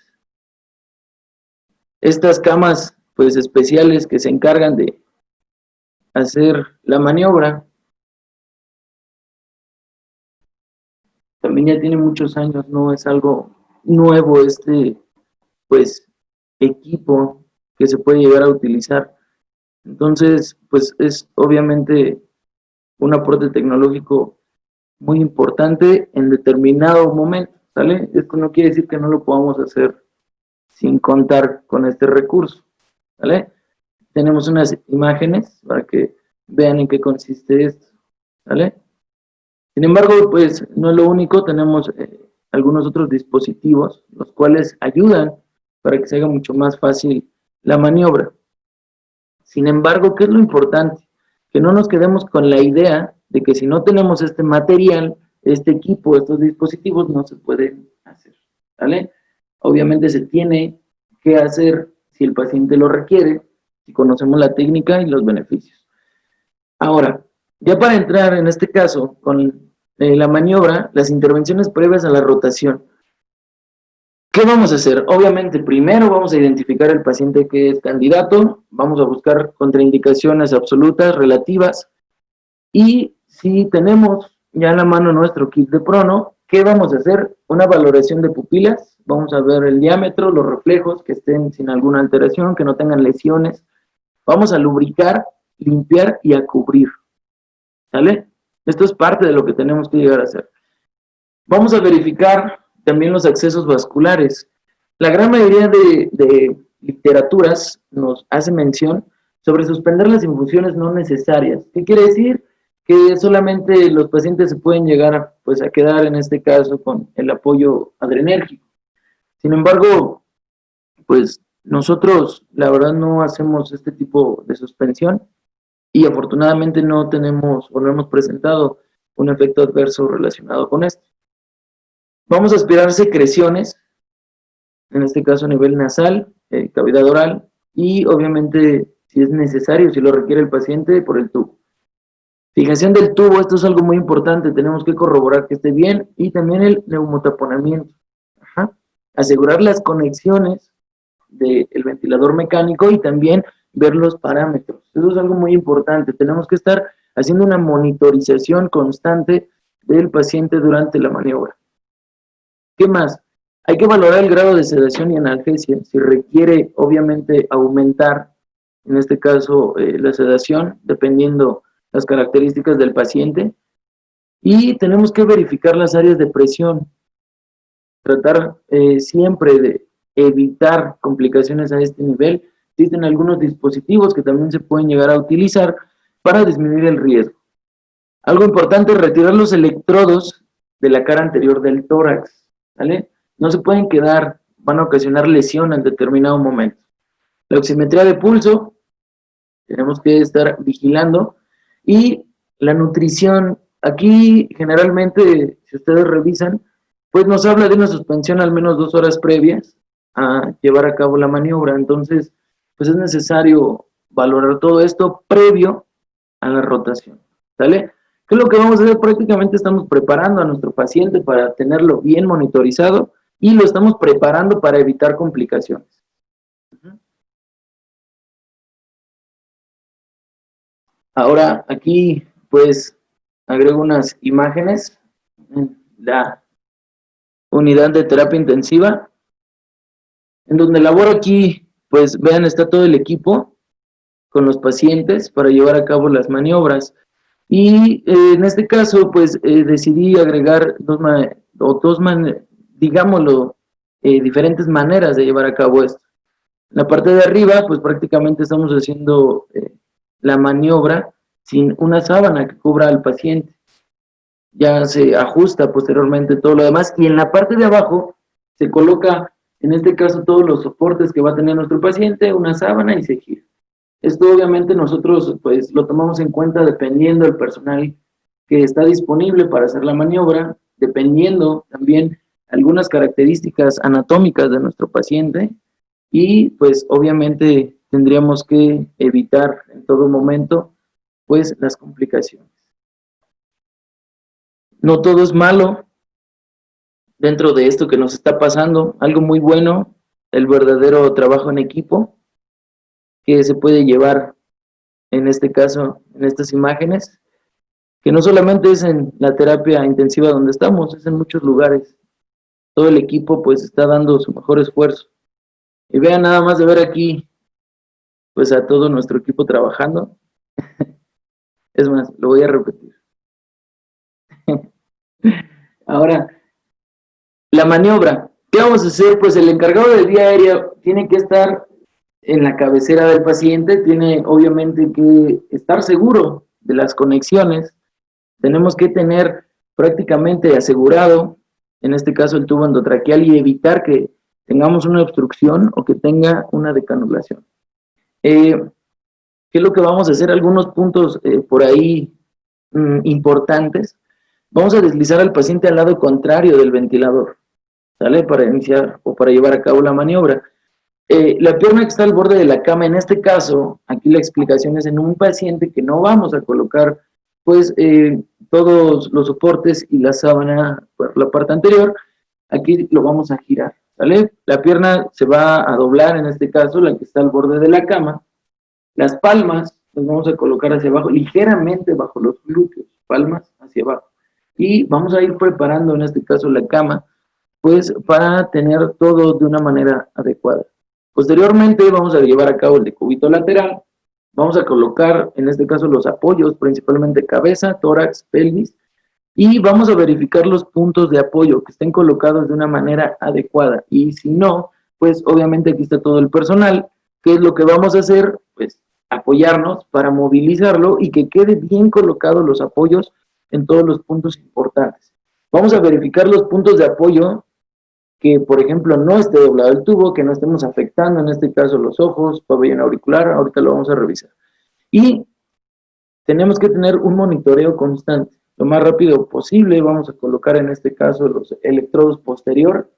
Estas camas pues especiales que se encargan de hacer la maniobra. También ya tiene muchos años, no es algo nuevo este, pues, equipo que se puede llegar a utilizar. Entonces, pues es obviamente un aporte tecnológico muy importante en determinado momento, ¿sale? Esto no quiere decir que no lo podamos hacer sin contar con este recurso, ¿vale? Tenemos unas imágenes para que vean en qué consiste esto, ¿vale? Sin embargo, pues no es lo único, tenemos algunos otros dispositivos, los cuales ayudan para que se haga mucho más fácil la maniobra. Sin embargo, ¿qué es lo importante? Que no nos quedemos con la idea de que si no tenemos este material, este equipo, estos dispositivos, no se pueden hacer, ¿vale? Obviamente se tiene que hacer si el paciente lo requiere, si conocemos la técnica y los beneficios. Ahora, ya para entrar en este caso con la maniobra, las intervenciones previas a la rotación. ¿Qué vamos a hacer? Obviamente, primero vamos a identificar el paciente que es candidato, vamos a buscar contraindicaciones absolutas, relativas, y si tenemos ya en la mano nuestro kit de prono, ¿qué vamos a hacer? Una valoración de pupilas, vamos a ver el diámetro, los reflejos, que estén sin alguna alteración, que no tengan lesiones, vamos a lubricar, limpiar y a cubrir, ¿sale? Esto es parte de lo que tenemos que llegar a hacer. Vamos a verificar también los accesos vasculares. La gran mayoría de literaturas nos hace mención sobre suspender las infusiones no necesarias. ¿Qué quiere decir? Que solamente los pacientes se pueden llegar a, pues, a quedar en este caso con el apoyo adrenérgico. Sin embargo, pues nosotros la verdad no hacemos este tipo de suspensión y afortunadamente no tenemos o no hemos presentado un efecto adverso relacionado con esto. Vamos a aspirar secreciones, en este caso a nivel nasal, cavidad oral y obviamente si es necesario, si lo requiere el paciente, por el tubo. Fijación del tubo, esto es algo muy importante, tenemos que corroborar que esté bien y también el neumotaponamiento. Ajá. Asegurar las conexiones del ventilador mecánico y también ver los parámetros. Eso es algo muy importante, tenemos que estar haciendo una monitorización constante del paciente durante la maniobra. ¿Qué más? Hay que valorar el grado de sedación y analgesia, si requiere obviamente aumentar, en este caso la sedación, dependiendo las características del paciente, y tenemos que verificar las áreas de presión, tratar siempre de evitar complicaciones a este nivel. Existen algunos dispositivos que también se pueden llegar a utilizar para disminuir el riesgo. Algo importante es retirar los electrodos de la cara anterior del tórax, ¿vale? No se pueden quedar, van a ocasionar lesión en determinado momento. La oximetría de pulso, tenemos que estar vigilando. Y la nutrición, aquí generalmente, si ustedes revisan, pues nos habla de una suspensión al menos 2 horas previas a llevar a cabo la maniobra. Entonces, pues es necesario valorar todo esto previo a la rotación, ¿sale? ¿Qué es lo que vamos a hacer? Prácticamente estamos preparando a nuestro paciente para tenerlo bien monitorizado y lo estamos preparando para evitar complicaciones. Ahora aquí pues agrego unas imágenes en la unidad de terapia intensiva, en donde laboro aquí, pues vean, está todo el equipo con los pacientes para llevar a cabo las maniobras. Y en este caso, pues decidí agregar digámoslo, diferentes maneras de llevar a cabo esto. En la parte de arriba, pues prácticamente estamos haciendo la maniobra sin una sábana que cubra al paciente. Ya se ajusta posteriormente todo lo demás. Y en la parte de abajo se coloca, en este caso, todos los soportes que va a tener nuestro paciente, una sábana y se gira. Esto obviamente nosotros pues lo tomamos en cuenta dependiendo del personal que está disponible para hacer la maniobra, dependiendo también algunas características anatómicas de nuestro paciente y pues obviamente tendríamos que evitar en todo momento pues las complicaciones. No todo es malo dentro de esto que nos está pasando, algo muy bueno, el verdadero trabajo en equipo que se puede llevar en este caso, en estas imágenes, que no solamente es en la terapia intensiva donde estamos, es en muchos lugares. Todo el equipo pues está dando su mejor esfuerzo. Y vean nada más de ver aquí pues a todo nuestro equipo trabajando. Es más, lo voy a repetir. Ahora, la maniobra. ¿Qué vamos a hacer? Pues el encargado de vía aérea tiene que estar en la cabecera del paciente, tiene obviamente que estar seguro de las conexiones. Tenemos que tener prácticamente asegurado, en este caso el tubo endotraqueal, y evitar que tengamos una obstrucción o que tenga una decanulación. ¿Qué es lo que vamos a hacer? Algunos puntos por ahí importantes. Vamos a deslizar al paciente al lado contrario del ventilador, ¿sale? Para iniciar o para llevar a cabo la maniobra. La pierna que está al borde de la cama, en este caso, aquí la explicación es en un paciente que no vamos a colocar, pues, todos los soportes y la sábana por la parte anterior, aquí lo vamos a girar, ¿sale? La pierna se va a doblar, en este caso, la que está al borde de la cama. Las palmas las vamos a colocar hacia abajo, ligeramente bajo los glúteos, palmas hacia abajo. Y vamos a ir preparando, en este caso, la cama, pues, para tener todo de una manera adecuada. Posteriormente vamos a llevar a cabo el decúbito lateral, vamos a colocar en este caso los apoyos, principalmente cabeza, tórax, pelvis, y vamos a verificar los puntos de apoyo que estén colocados de una manera adecuada, y si no, pues obviamente aquí está todo el personal. ¿Qué es lo que vamos a hacer? Pues apoyarnos para movilizarlo y que quede bien colocados los apoyos en todos los puntos importantes. Vamos a verificar los puntos de apoyo que, por ejemplo, no esté doblado el tubo, que no estemos afectando, en este caso, los ojos, pabellón auricular, ahorita lo vamos a revisar. Y tenemos que tener un monitoreo constante. Lo más rápido posible vamos a colocar, en este caso, los electrodos posterior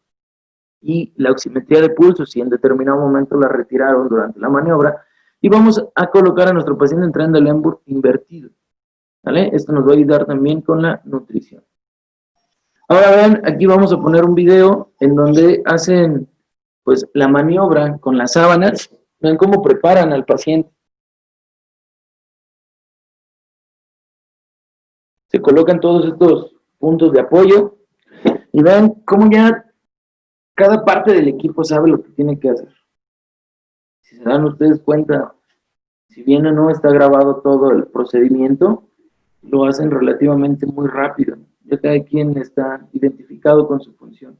y la oximetría de pulso, si en determinado momento la retiraron durante la maniobra, y vamos a colocar a nuestro paciente en tren de Lenburg invertido, ¿vale? Esto nos va a ayudar también con la nutrición. Ahora vean, aquí vamos a poner un video en donde hacen pues la maniobra con las sábanas. Vean cómo preparan al paciente. Se colocan todos estos puntos de apoyo y vean cómo ya cada parte del equipo sabe lo que tiene que hacer. Si se dan ustedes cuenta, si bien o no está grabado todo el procedimiento, lo hacen relativamente muy rápido. Ya cada quien está identificado con su función.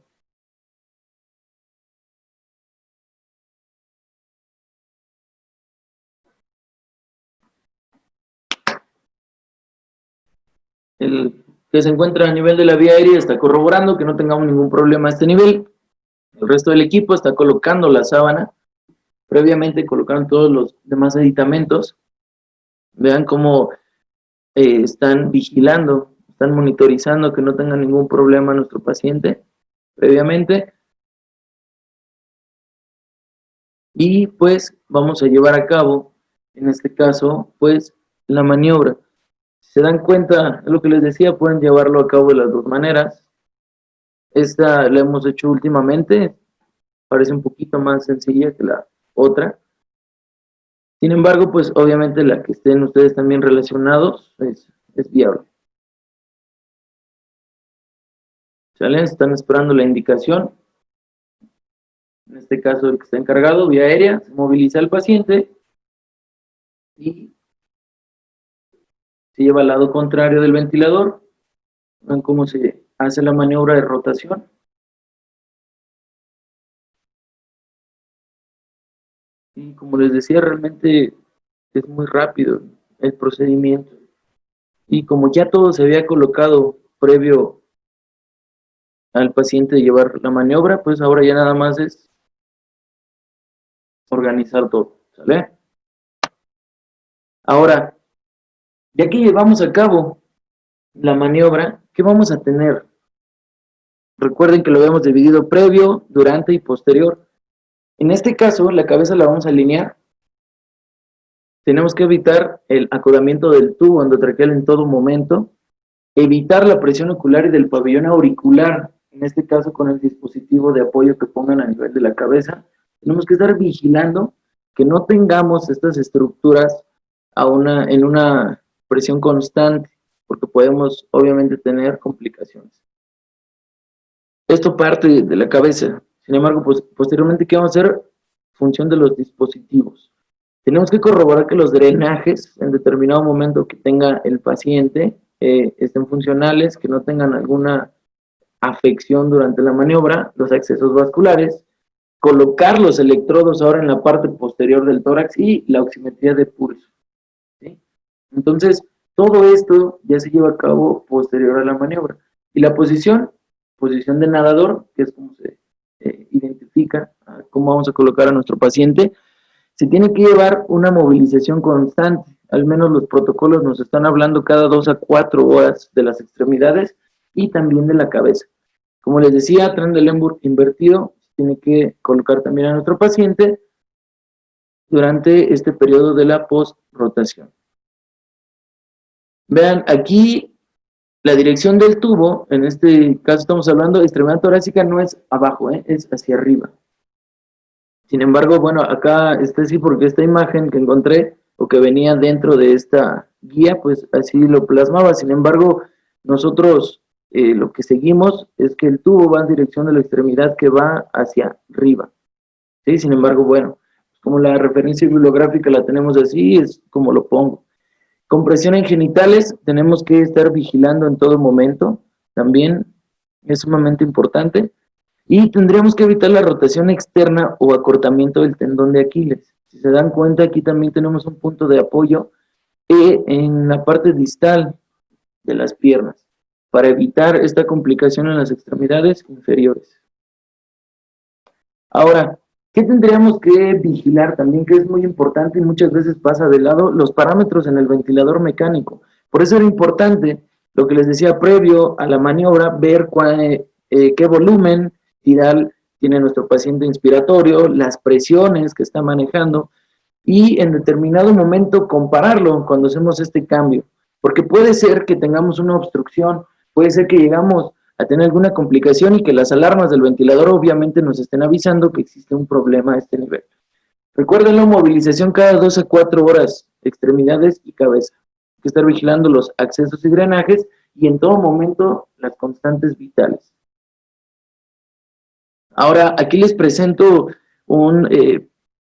El que se encuentra a nivel de la vía aérea está corroborando que no tengamos ningún problema a este nivel. El resto del equipo está colocando la sábana. Previamente colocaron todos los demás aditamentos. Vean cómo están vigilando, están monitorizando que no tenga ningún problema nuestro paciente. previamente. Y pues vamos a llevar a cabo, en este caso, pues la maniobra. Si se dan cuenta, es lo que les decía, pueden llevarlo a cabo de las dos maneras. Esta la hemos hecho últimamente, parece un poquito más sencilla que la otra. Sin embargo, pues obviamente la que estén ustedes también relacionados es viable. ¿Sale? Están esperando la indicación. En este caso, el que está encargado, vía aérea, se moviliza al paciente y se lleva al lado contrario del ventilador. Ven cómo se hace la maniobra de rotación. Y como les decía, realmente es muy rápido el procedimiento. Y como ya todo se había colocado previo al paciente llevar la maniobra, pues ahora ya nada más es organizar todo, ¿sale? Ahora, ya que llevamos a cabo la maniobra, ¿qué vamos a tener? Recuerden que lo habíamos dividido previo, durante y posterior. En este caso, la cabeza la vamos a alinear. Tenemos que evitar el acodamiento del tubo endotraqueal en todo momento, evitar la presión ocular y del pabellón auricular, en este caso con el dispositivo de apoyo que pongan a nivel de la cabeza. Tenemos que estar vigilando que no tengamos estas estructuras en una presión constante, porque podemos obviamente tener complicaciones. Esto parte de la cabeza. Sin embargo, pues posteriormente, ¿qué vamos a hacer? Función de los dispositivos. Tenemos que corroborar que los drenajes en determinado momento que tenga el paciente estén funcionales, que no tengan alguna afección durante la maniobra, los accesos vasculares, colocar los electrodos ahora en la parte posterior del tórax y la oximetría de pulso, ¿sí? Entonces, todo esto ya se lleva a cabo posterior a la maniobra. Y la posición de nadador, que es como se identifica cómo vamos a colocar a nuestro paciente, se tiene que llevar una movilización constante. Al menos los protocolos nos están hablando cada 2 a 4 horas de las extremidades y también de la cabeza. Como les decía, Trendelenburg invertido, se tiene que colocar también a nuestro paciente durante este periodo de la post-rotación. Vean, aquí la dirección del tubo, en este caso estamos hablando de extremidad torácica, no es abajo, es hacia arriba. Sin embargo, bueno, acá sí, porque esta imagen que encontré o que venía dentro de esta guía, pues así lo plasmaba. Sin embargo, nosotros lo que seguimos es que el tubo va en dirección de la extremidad que va hacia arriba, ¿sí? Sin embargo, bueno, como la referencia bibliográfica la tenemos así, es como lo pongo. Compresión en genitales, tenemos que estar vigilando en todo momento, también es sumamente importante. Y tendríamos que evitar la rotación externa o acortamiento del tendón de Aquiles. Si se dan cuenta, aquí también tenemos un punto de apoyo en la parte distal de las piernas, para evitar esta complicación en las extremidades inferiores. Ahora, ¿qué tendríamos que vigilar también? Que es muy importante y muchas veces pasa de lado, los parámetros en el ventilador mecánico. Por eso era importante, lo que les decía previo a la maniobra, ver qué volumen tidal tiene nuestro paciente inspiratorio, las presiones que está manejando y en determinado momento compararlo cuando hacemos este cambio. Porque puede ser que tengamos una obstrucción, puede ser que llegamos a tener alguna complicación y que las alarmas del ventilador obviamente nos estén avisando que existe un problema a este nivel. Recuerden la movilización cada 2 a 4 horas, extremidades y cabeza. Hay que estar vigilando los accesos y drenajes y en todo momento las constantes vitales. Ahora, aquí les presento un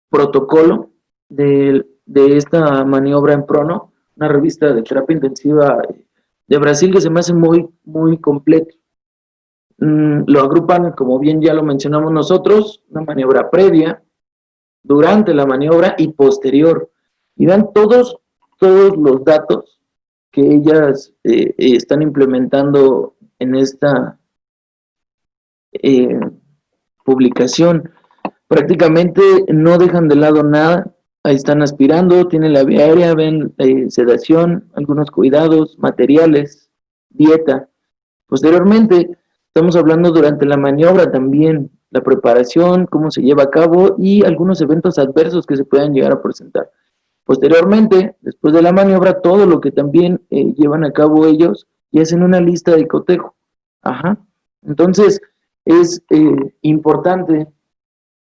protocolo de esta maniobra en prono, una revista de terapia intensiva de Brasil que se me hace muy, muy completo. Lo agrupan, como bien ya lo mencionamos nosotros, una maniobra previa, durante la maniobra y posterior. Y dan todos los datos que ellas están implementando en esta publicación. Prácticamente no dejan de lado nada. Ahí están aspirando, tienen la vía aérea, ven sedación, algunos cuidados, materiales, dieta. Posteriormente, Estamos hablando durante la maniobra también, la preparación, cómo se lleva a cabo y algunos eventos adversos que se puedan llegar a presentar. Posteriormente, después de la maniobra, todo lo que también llevan a cabo ellos y hacen una lista de cotejo. Ajá. Entonces, es importante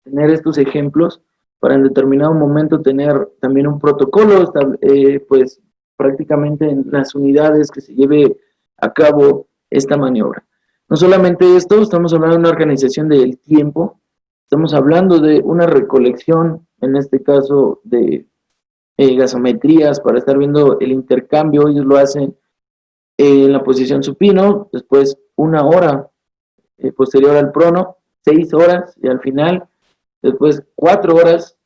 tener estos ejemplos para en determinado momento tener también un protocolo, pues prácticamente en las unidades que se lleve a cabo esta maniobra. No solamente esto, estamos hablando de una organización del tiempo, estamos hablando de una recolección, en este caso de gasometrías para estar viendo el intercambio, ellos lo hacen en la posición supino, después 1 hora posterior al prono, 6 horas y al final, después 4 horas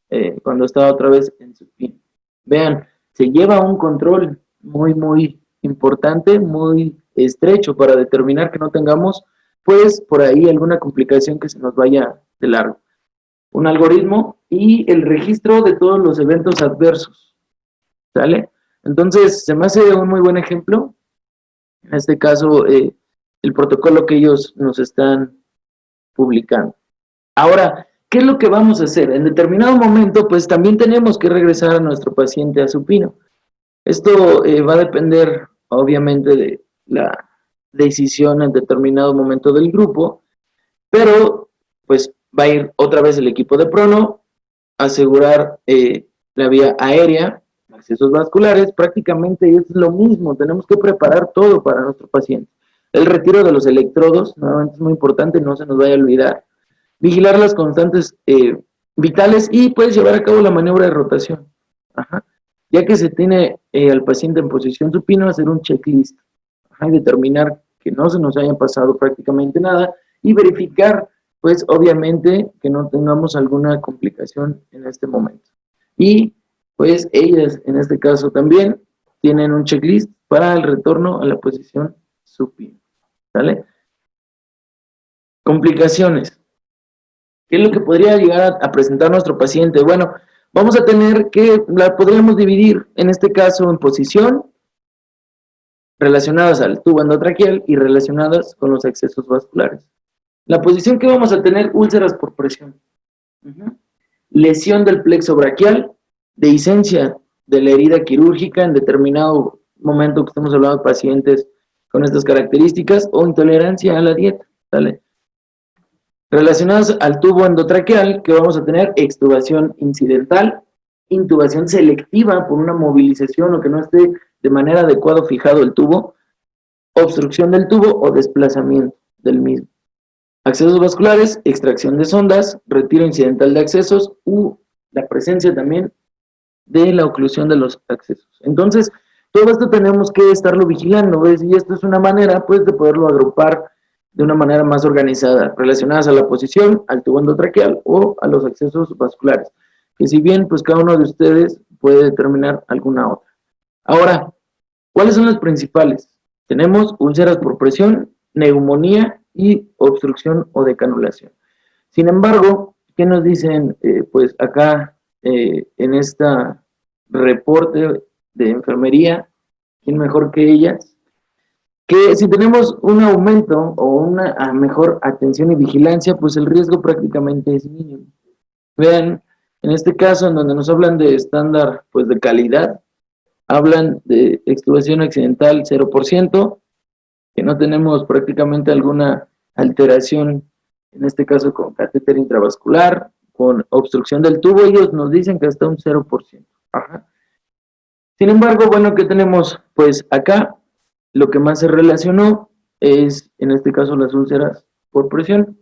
cuando está otra vez en supino. Vean, se lleva un control muy importante, muy estrecho para determinar que no tengamos pues por ahí alguna complicación que se nos vaya de largo. Un algoritmo y el registro de todos los eventos adversos, ¿sale? Entonces, se me hace un muy buen ejemplo, en este caso, el protocolo que ellos nos están publicando. Ahora, ¿qué es lo que vamos a hacer? En determinado momento, pues también tenemos que regresar a nuestro paciente a supino. Esto va a depender, obviamente, de la decisión en determinado momento del grupo, pero pues va a ir otra vez el equipo de prono, asegurar la vía aérea, accesos vasculares, prácticamente es lo mismo, tenemos que preparar todo para nuestro paciente. El retiro de los electrodos, nuevamente es muy importante, no se nos vaya a olvidar. Vigilar las constantes vitales y puedes llevar a cabo la maniobra de rotación. Ajá. Ya que se tiene al paciente en posición supino, hacer un checklist. Ajá, y determinar que no se nos haya pasado prácticamente nada y verificar pues obviamente que no tengamos alguna complicación en este momento. Y pues ellas en este caso también tienen un checklist para el retorno a la posición supina. ¿Sale? Complicaciones. ¿Qué es lo que podría llegar a presentar nuestro paciente? Bueno, vamos a tener que, la podríamos dividir en este caso en posición, relacionadas al tubo endotraqueal y relacionadas con los accesos vasculares. La posición que vamos a tener, úlceras por presión. Lesión del plexo braquial, dehiscencia de la herida quirúrgica en determinado momento que estamos hablando de pacientes con estas características o intolerancia a la dieta, ¿sale? Relacionados al tubo endotraqueal, que vamos a tener extubación incidental, intubación selectiva por una movilización o que no esté de manera adecuada fijado el tubo, obstrucción del tubo o desplazamiento del mismo. Accesos vasculares, extracción de sondas, retiro incidental de accesos u la presencia también de la oclusión de los accesos. Entonces, todo esto tenemos que estarlo vigilando, ¿ves? Y esto es una manera, pues, de poderlo agrupar de una manera más organizada, relacionadas a la posición, al tubo endotraqueal o a los accesos vasculares, que si bien, pues, cada uno de ustedes puede determinar alguna otra. Ahora, ¿cuáles son las principales? Tenemos úlceras por presión, neumonía y obstrucción o decanulación. Sin embargo, ¿qué nos dicen pues acá en esta reporte de enfermería? ¿Quién mejor que ellas? Que si tenemos un aumento o una mejor atención y vigilancia, pues el riesgo prácticamente es mínimo. Vean, en este caso, en donde nos hablan de estándar pues de calidad, hablan de extubación accidental 0%, que no tenemos prácticamente alguna alteración, en este caso con catéter intravascular, con obstrucción del tubo, ellos nos dicen que hasta un 0%. Ajá. Sin embargo, bueno, ¿qué tenemos? Pues acá lo que más se relacionó es, en este caso, las úlceras por presión.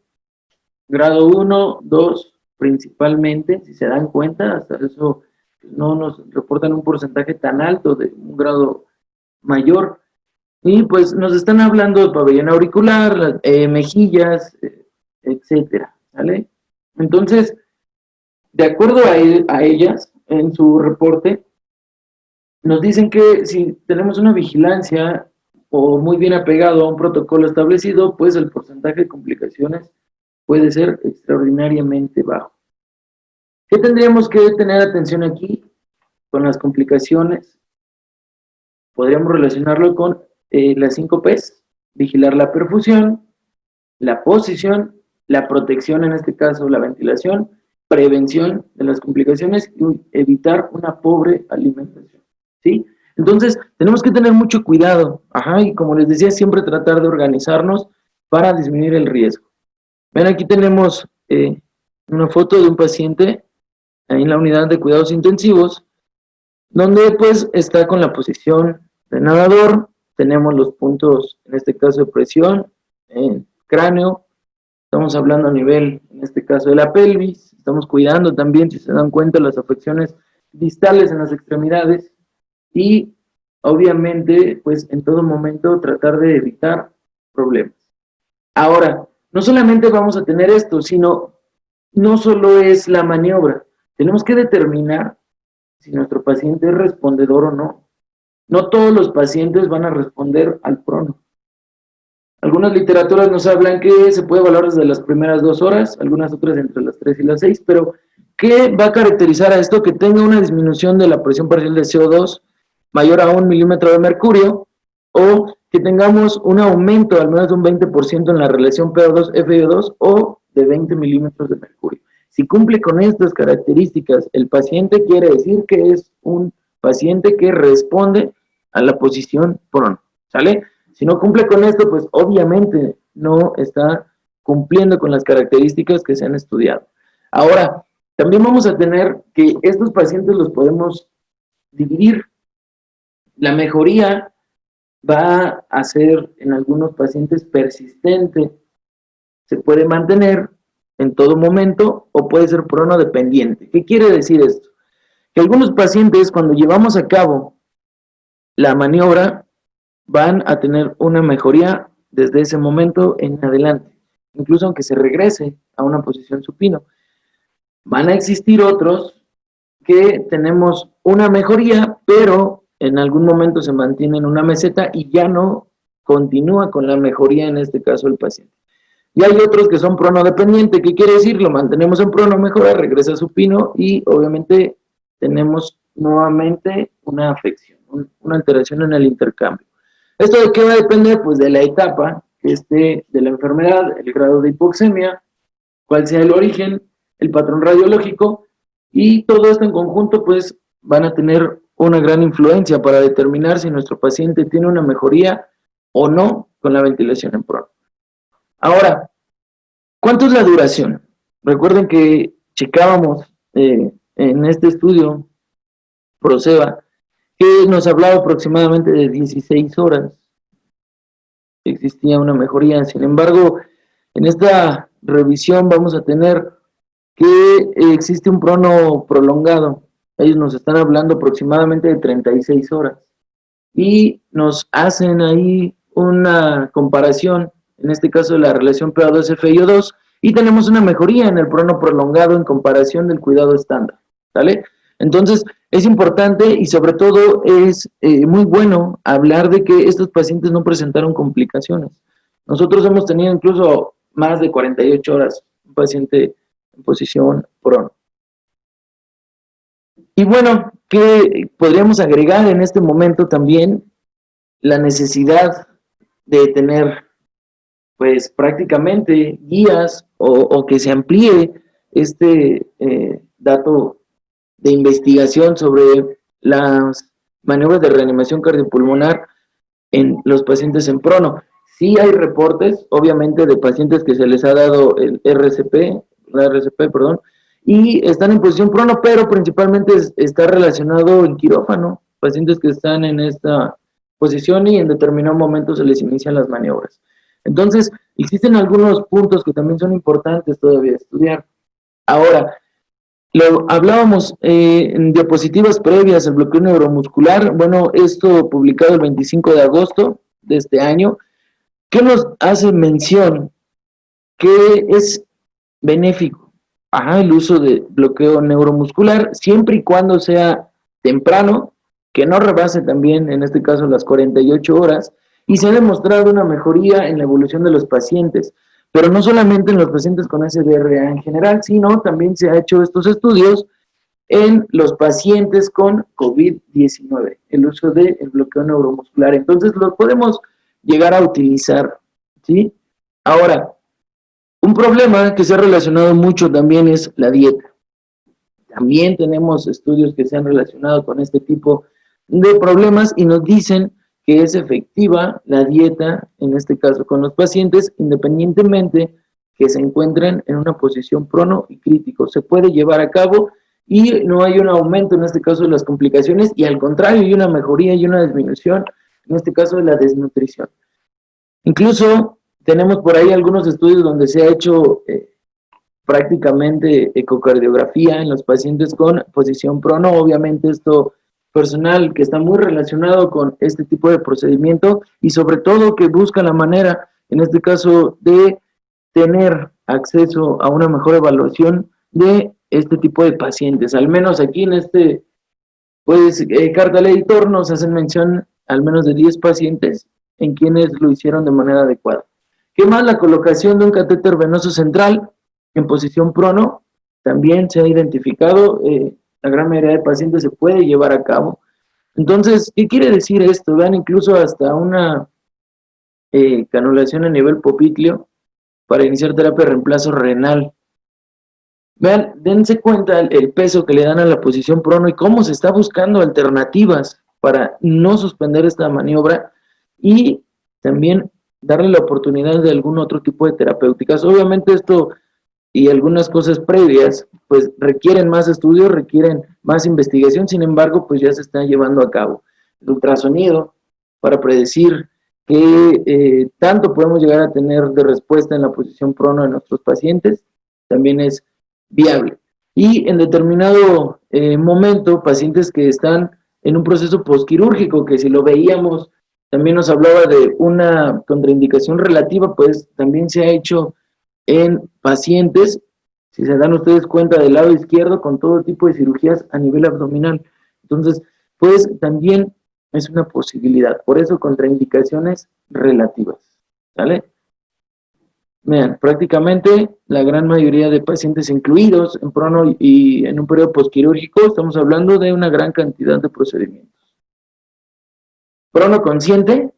Grado 1, 2, principalmente, si se dan cuenta, hasta eso no nos reportan un porcentaje tan alto de un grado mayor. Y pues nos están hablando de pabellón auricular, mejillas, etcétera, ¿vale? Entonces, de acuerdo a ellas, en su reporte, nos dicen que si tenemos una vigilancia o muy bien apegado a un protocolo establecido, pues el porcentaje de complicaciones puede ser extraordinariamente bajo. ¿Qué tendríamos que tener atención aquí con las complicaciones? Podríamos relacionarlo con las 5 P's, vigilar la perfusión, la posición, la protección, en este caso la ventilación, prevención de las complicaciones y evitar una pobre alimentación, ¿sí? Entonces, tenemos que tener mucho cuidado, y como les decía, siempre tratar de organizarnos para disminuir el riesgo. Ven, aquí tenemos una foto de un paciente ahí en la unidad de cuidados intensivos, donde pues está con la posición de nadador, tenemos los puntos, en este caso de presión, en cráneo, estamos hablando a nivel, en este caso de la pelvis, estamos cuidando también, si se dan cuenta, las afecciones distales en las extremidades y obviamente pues en todo momento tratar de evitar problemas. Ahora, no solamente vamos a tener esto, sino no solo es la maniobra, tenemos que determinar si nuestro paciente es respondedor o no. No todos los pacientes van a responder al prono. Algunas literaturas nos hablan que se puede evaluar desde las primeras 2 horas, algunas otras entre las 3 y las 6, pero ¿qué va a caracterizar a esto? Que tenga una disminución de la presión parcial de CO2 mayor a 1 milímetro de mercurio, o que tengamos un aumento al menos de un 20% en la relación PO2-FiO2 o de 20 milímetros de mercurio. Si cumple con estas características, el paciente quiere decir que es un paciente que responde a la posición prono, ¿sale? Si no cumple con esto, pues obviamente no está cumpliendo con las características que se han estudiado. Ahora, también vamos a tener que estos pacientes los podemos dividir. La mejoría va a ser en algunos pacientes persistente, se puede mantener en todo momento o puede ser pronodependiente. ¿Qué quiere decir esto? Que algunos pacientes, cuando llevamos a cabo la maniobra, van a tener una mejoría desde ese momento en adelante, incluso aunque se regrese a una posición supino. Van a existir otros que tenemos una mejoría, pero en algún momento se mantiene en una meseta y ya no continúa con la mejoría, en este caso el paciente. Y hay otros que son pronodependientes. ¿Qué quiere decir? Lo mantenemos en prono, mejora, regresa a supino y obviamente tenemos nuevamente una afección, una alteración en el intercambio. ¿Esto de qué va a depender? Pues de la etapa que esté de la enfermedad, el grado de hipoxemia, cuál sea el origen, el patrón radiológico, y todo esto en conjunto pues van a tener una gran influencia para determinar si nuestro paciente tiene una mejoría o no con la ventilación en prono. Ahora, ¿cuánto es la duración? Recuerden que checábamos en este estudio, Proceva, que nos hablaba aproximadamente de 16 horas. Existía una mejoría. Sin embargo, en esta revisión vamos a tener que existe un prono prolongado. Ellos nos están hablando aproximadamente de 36 horas. Y nos hacen ahí una comparación, en este caso de la relación PO2-FiO2, y tenemos una mejoría en el prono prolongado en comparación del cuidado estándar, ¿vale? Entonces, es importante y sobre todo es muy bueno hablar de que estos pacientes no presentaron complicaciones. Nosotros hemos tenido incluso más de 48 horas un paciente en posición prono. Y bueno, ¿qué podríamos agregar en este momento también? La necesidad de tener pues prácticamente guías o que se amplíe este dato de investigación sobre las maniobras de reanimación cardiopulmonar en los pacientes en prono. Sí hay reportes, obviamente, de pacientes que se les ha dado el la RCP, perdón, y están en posición prono, pero principalmente está relacionado en quirófano, pacientes que están en esta posición y en determinado momento se les inician las maniobras. Entonces, existen algunos puntos que también son importantes todavía estudiar. Ahora, lo hablábamos en diapositivas previas, el bloqueo neuromuscular, bueno, esto publicado el 25 de agosto de este año, que nos hace mención que es benéfico el uso de bloqueo neuromuscular, siempre y cuando sea temprano, que no rebase también, en este caso, las 48 horas, y se ha demostrado una mejoría en la evolución de los pacientes, pero no solamente en los pacientes con SDRA en general, sino también se ha hecho estos estudios en los pacientes con COVID-19, el uso del bloqueo neuromuscular. Entonces, lo podemos llegar a utilizar, ¿sí? Ahora, Un problema que se ha relacionado mucho también es la dieta. También tenemos estudios que se han relacionado con este tipo de problemas y nos dicen que es efectiva la dieta, en este caso con los pacientes, independientemente que se encuentren en una posición prono y crítico. Se puede llevar a cabo y no hay un aumento en este caso de las complicaciones y al contrario hay una mejoría y una disminución en este caso de la desnutrición. Incluso tenemos por ahí algunos estudios donde se ha hecho prácticamente ecocardiografía en los pacientes con posición prono. Obviamente esto personal que está muy relacionado con este tipo de procedimiento y sobre todo que busca la manera, en este caso, de tener acceso a una mejor evaluación de este tipo de pacientes. Al menos aquí en este, pues, carta al editor nos hacen mención al menos de 10 pacientes en quienes lo hicieron de manera adecuada. ¿Qué más? La colocación de un catéter venoso central en posición prono también se ha identificado, la gran mayoría de pacientes se puede llevar a cabo. Entonces, ¿qué quiere decir esto? Vean, incluso hasta una canulación a nivel popliteo para iniciar terapia de reemplazo renal. Vean, dense cuenta el peso que le dan a la posición prono y cómo se está buscando alternativas para no suspender esta maniobra y también darle la oportunidad de algún otro tipo de terapéuticas. Obviamente esto y algunas cosas previas, pues requieren más estudios, requieren más investigación, sin embargo, pues ya se está llevando a cabo. El ultrasonido para predecir qué tanto podemos llegar a tener de respuesta en la posición prono de nuestros pacientes, también es viable. Y en determinado momento, pacientes que están en un proceso posquirúrgico, que si lo veíamos, también nos hablaba de una contraindicación relativa, pues también se ha hecho en pacientes, si se dan ustedes cuenta, del lado izquierdo, con todo tipo de cirugías a nivel abdominal. Entonces, pues también es una posibilidad. Por eso, contraindicaciones relativas. ¿Vale? Vean, prácticamente la gran mayoría de pacientes incluidos en prono y en un periodo posquirúrgico, estamos hablando de una gran cantidad de procedimientos. Prono consciente,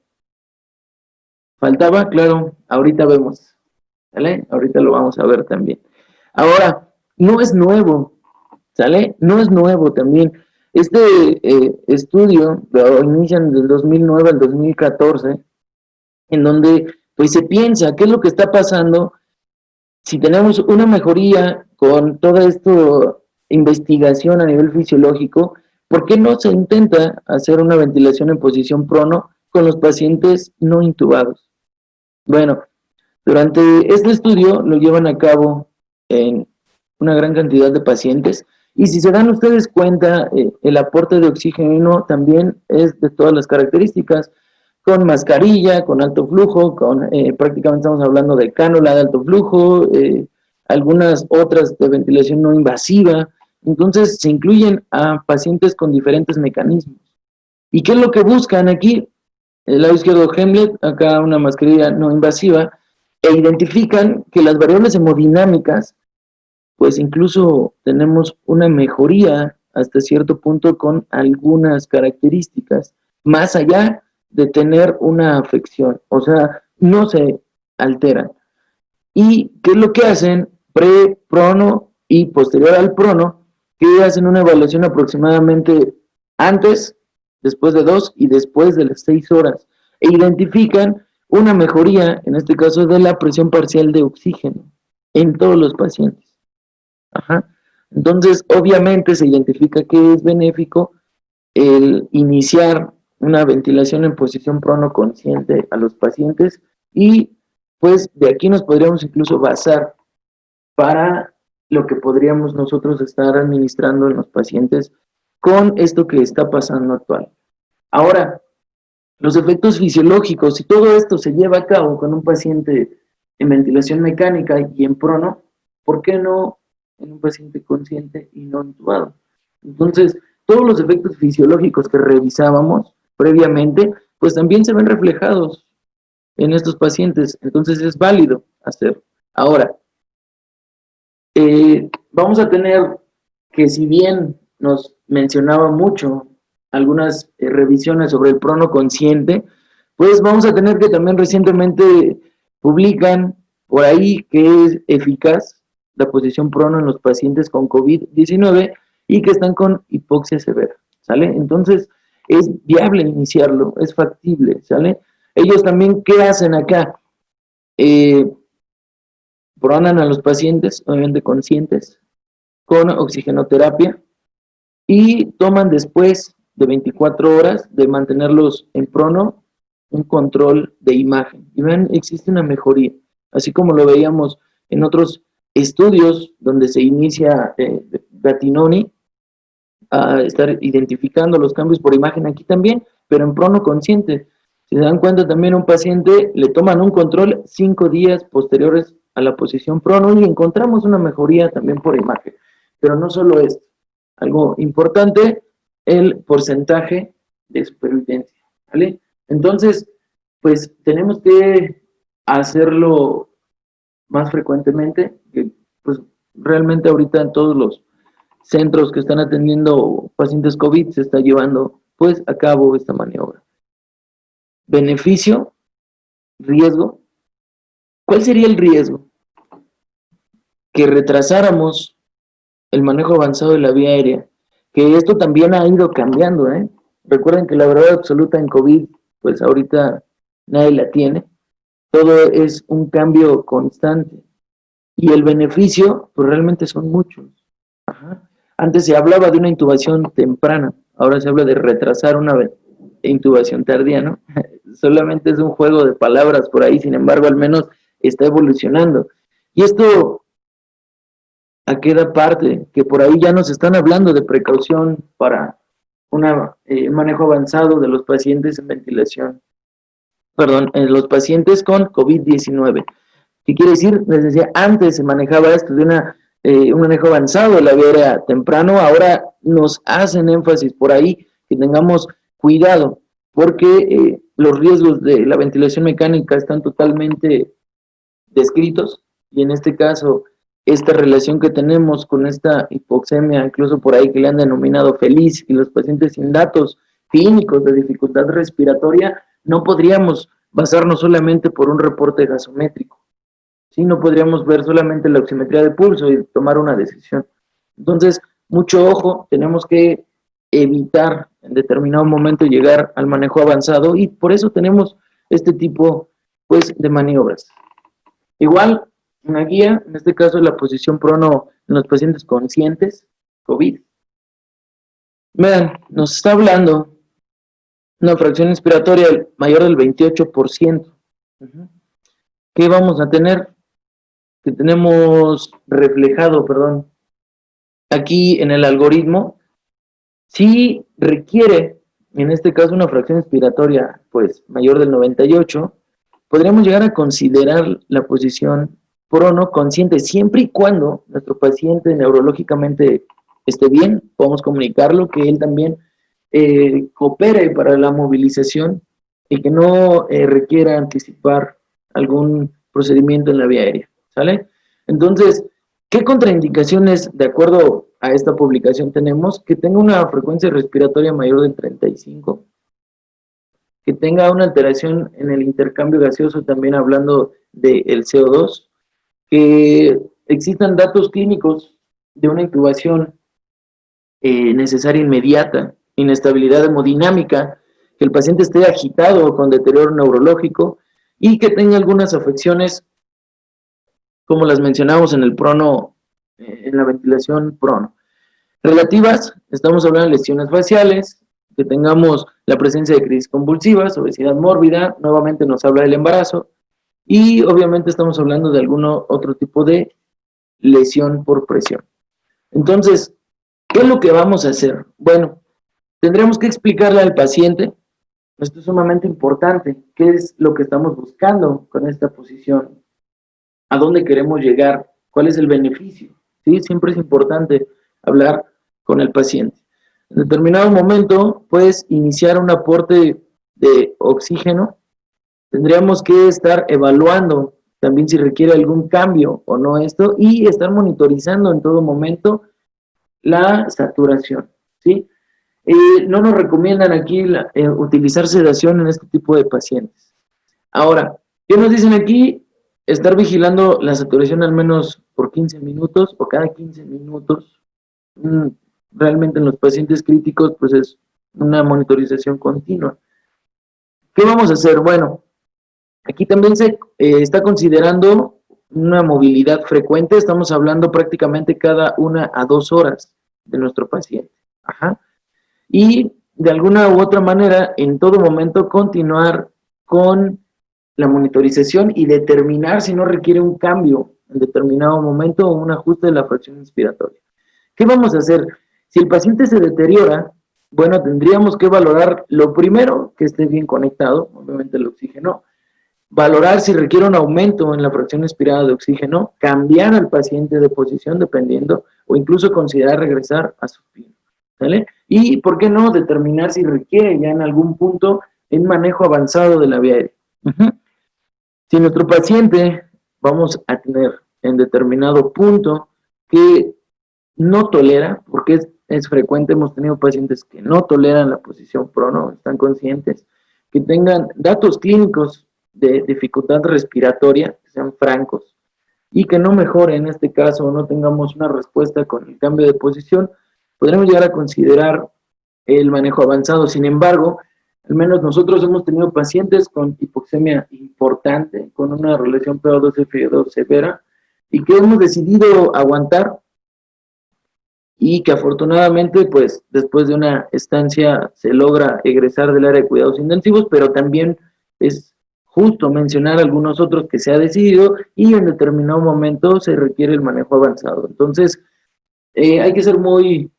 faltaba, claro, ahorita vemos, ¿vale? Ahorita lo vamos a ver también. Ahora, no es nuevo, ¿sale? No es nuevo también. Este estudio lo inician del 2009 al 2014, en donde pues se piensa qué es lo que está pasando si tenemos una mejoría con toda esta investigación a nivel fisiológico. ¿Por qué no se intenta hacer una ventilación en posición prono con los pacientes no intubados? Bueno, durante este estudio lo llevan a cabo en una gran cantidad de pacientes y si se dan ustedes cuenta, el aporte de oxígeno también es de todas las características, con mascarilla, con alto flujo, con prácticamente estamos hablando de cánula de alto flujo, algunas otras de ventilación no invasiva. Entonces se incluyen a pacientes con diferentes mecanismos. ¿Y qué es lo que buscan aquí? El lado izquierdo Hemlet, acá una mascarilla no invasiva, e identifican que las variables hemodinámicas, pues incluso tenemos una mejoría hasta cierto punto con algunas características, más allá de tener una afección, o sea, no se alteran. ¿Y qué es lo que hacen? Pre, prono y posterior al prono, que hacen una evaluación aproximadamente antes, después de 2 y después de las 6 horas, e identifican una mejoría, en este caso de la presión parcial de oxígeno, en todos los pacientes. Ajá. Entonces, obviamente se identifica que es benéfico el iniciar una ventilación en posición prono consciente a los pacientes y pues de aquí nos podríamos incluso basar para lo que podríamos nosotros estar administrando en los pacientes con esto que está pasando actual. Ahora, los efectos fisiológicos, si todo esto se lleva a cabo con un paciente en ventilación mecánica y en prono, ¿por qué no en un paciente consciente y no intubado? Entonces, todos los efectos fisiológicos que revisábamos previamente, pues también se ven reflejados en estos pacientes, entonces es válido hacerlo. Ahora, vamos a tener que si bien nos mencionaba mucho algunas revisiones sobre el prono consciente, pues vamos a tener que también recientemente publican por ahí que es eficaz la posición prono en los pacientes con COVID-19 y que están con hipoxia severa, ¿sale? Entonces, es viable iniciarlo, es factible, ¿sale? Ellos también, ¿qué hacen acá? Pronan a los pacientes, obviamente conscientes, con oxigenoterapia y toman después de 24 horas de mantenerlos en prono un control de imagen. Y ven, existe una mejoría, así como lo veíamos en otros estudios donde se inicia Gattinoni a estar identificando los cambios por imagen aquí también, pero en prono consciente. Si se dan cuenta, también a un paciente le toman un control 5 días posteriores a la posición prono y encontramos una mejoría también por imagen. Pero no solo esto, algo importante, el porcentaje de supervivencia, ¿vale? Entonces, pues tenemos que hacerlo más frecuentemente, que pues realmente ahorita en todos los centros que están atendiendo pacientes COVID se está llevando pues a cabo esta maniobra. Beneficio, riesgo. ¿Cuál sería el riesgo? Que retrasáramos el manejo avanzado de la vía aérea, que esto también ha ido cambiando, ¿eh? Recuerden que la verdad absoluta en COVID, pues ahorita nadie la tiene, todo es un cambio constante, y el beneficio, pues realmente son muchos. Ajá. Antes se hablaba de una intubación temprana, ahora se habla de retrasar una intubación tardía, ¿no? Solamente es un juego de palabras por ahí, sin embargo, al menos está evolucionando. Y esto, ¿a qué da parte? Que por ahí ya nos están hablando de precaución para un manejo avanzado de los pacientes en ventilación, perdón, en los pacientes con COVID-19. ¿Qué quiere decir? Les decía, antes se manejaba esto de un manejo avanzado de la vía temprano, ahora nos hacen énfasis por ahí que tengamos cuidado, porque los riesgos de la ventilación mecánica están totalmente descritos, y en este caso, esta relación que tenemos con esta hipoxemia, incluso por ahí que le han denominado feliz, y los pacientes sin datos clínicos de dificultad respiratoria, no podríamos basarnos solamente por un reporte gasométrico. ¿Sí? No podríamos ver solamente la oximetría de pulso y tomar una decisión. Entonces, mucho ojo, tenemos que evitar en determinado momento llegar al manejo avanzado, y por eso tenemos este tipo pues, de maniobras. Igual, una guía, en este caso la posición prono en los pacientes conscientes, COVID. Vean, nos está hablando una fracción inspiratoria mayor del 28%. ¿Qué vamos a tener? Que tenemos reflejado, perdón, aquí en el algoritmo, si requiere, en este caso, una fracción inspiratoria pues mayor del 98, podríamos llegar a considerar la posición prono consciente, siempre y cuando nuestro paciente neurológicamente esté bien, podemos comunicarlo, que él también coopere para la movilización y que no requiera anticipar algún procedimiento en la vía aérea, ¿sale? Entonces, ¿qué contraindicaciones, de acuerdo a esta publicación, tenemos? Que tenga una frecuencia respiratoria mayor del 35, que tenga una alteración en el intercambio gaseoso, también hablando del CO2, que existan datos clínicos de una intubación necesaria inmediata, inestabilidad hemodinámica, que el paciente esté agitado o con deterioro neurológico y que tenga algunas afecciones, como las mencionamos en el prono, en la ventilación prono. Relativas, estamos hablando de lesiones faciales, que tengamos la presencia de crisis convulsivas, obesidad mórbida, nuevamente nos habla del embarazo, y obviamente estamos hablando de algún otro tipo de lesión por presión. Entonces, ¿qué es lo que vamos a hacer? Bueno, tendremos que explicarle al paciente, esto es sumamente importante, qué es lo que estamos buscando con esta posición, a dónde queremos llegar, cuál es el beneficio, ¿sí? Siempre es importante hablar con el paciente. En determinado momento, puedes iniciar un aporte de oxígeno, tendríamos que estar evaluando también si requiere algún cambio o no esto, y estar monitorizando en todo momento la saturación, ¿sí? No nos recomiendan aquí utilizar sedación en este tipo de pacientes. Ahora, ¿qué nos dicen aquí? estar vigilando la saturación al menos por 15 minutos o cada 15 minutos. Realmente en los pacientes críticos pues es una monitorización continua. ¿Qué vamos a hacer? Bueno, aquí también se está considerando una movilidad frecuente, estamos hablando prácticamente cada 1 a 2 horas de nuestro paciente. Ajá. Y de alguna u otra manera, en todo momento, continuar con la monitorización y determinar si no requiere un cambio en determinado momento o un ajuste de la fracción inspiratoria. ¿Qué vamos a hacer? Si el paciente se deteriora, bueno, tendríamos que valorar lo primero, que esté bien conectado, obviamente el oxígeno, valorar si requiere un aumento en la fracción inspirada de oxígeno, cambiar al paciente de posición dependiendo, o incluso considerar regresar a supino, ¿vale? Y, ¿por qué no?, determinar si requiere ya en algún punto un manejo avanzado de la vía aérea. Si nuestro paciente vamos a tener en determinado punto que no tolera, porque es frecuente, hemos tenido pacientes que no toleran la posición prono, están conscientes, que tengan datos clínicos de dificultad respiratoria, que sean francos, y que no mejore en este caso, o no tengamos una respuesta con el cambio de posición, podremos llegar a considerar el manejo avanzado. Sin embargo, al menos nosotros hemos tenido pacientes con hipoxemia importante, con una relación PO2-FO2 severa, y que hemos decidido aguantar, y que afortunadamente, pues, después de una estancia se logra egresar del área de cuidados intensivos, pero también es justo mencionar algunos otros que se ha decidido y en determinado momento se requiere el manejo avanzado. Entonces, hay que ser muy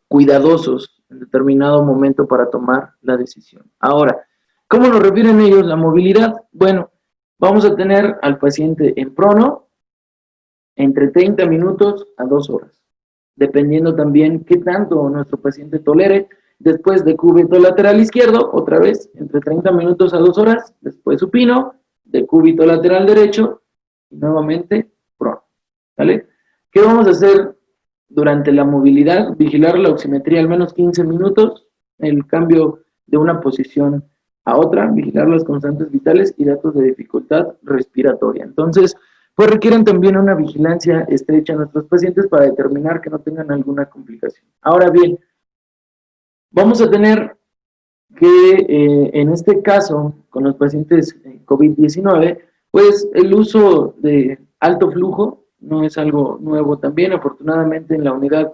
cuidadosos en determinado momento para tomar la decisión. Ahora, ¿cómo nos refieren ellos la movilidad? Bueno, vamos a tener al paciente en prono entre 30 minutos a 2 horas, dependiendo también qué tanto nuestro paciente tolere. Después de cúbito lateral izquierdo, otra vez, entre 30 minutos a 2 horas, después supino, de cúbito lateral derecho, y nuevamente prono, ¿vale? ¿Qué vamos a hacer durante la movilidad? Vigilar la oximetría al menos 15 minutos, el cambio de una posición a otra, vigilar las constantes vitales y datos de dificultad respiratoria. Entonces, pues requieren también una vigilancia estrecha a nuestros pacientes para determinar que no tengan alguna complicación. Ahora bien, vamos a tener que en este caso, con los pacientes COVID-19, pues el uso de alto flujo no es algo nuevo también. Afortunadamente en la unidad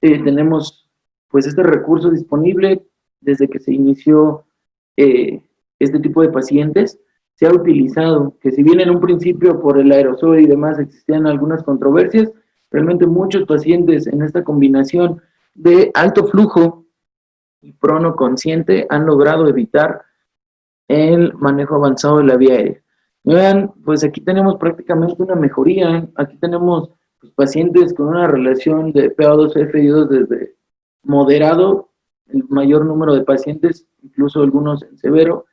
tenemos pues este recurso disponible desde que se inició este tipo de pacientes. Se ha utilizado, que si bien en un principio por el aerosol y demás existían algunas controversias, realmente muchos pacientes en esta combinación de alto flujo y prono consciente han logrado evitar el manejo avanzado de la vía aérea. Vean, pues aquí tenemos prácticamente una mejoría. Aquí tenemos pues, pacientes con una relación de PO2-FI2 desde moderado, el mayor número de pacientes, incluso algunos en severo,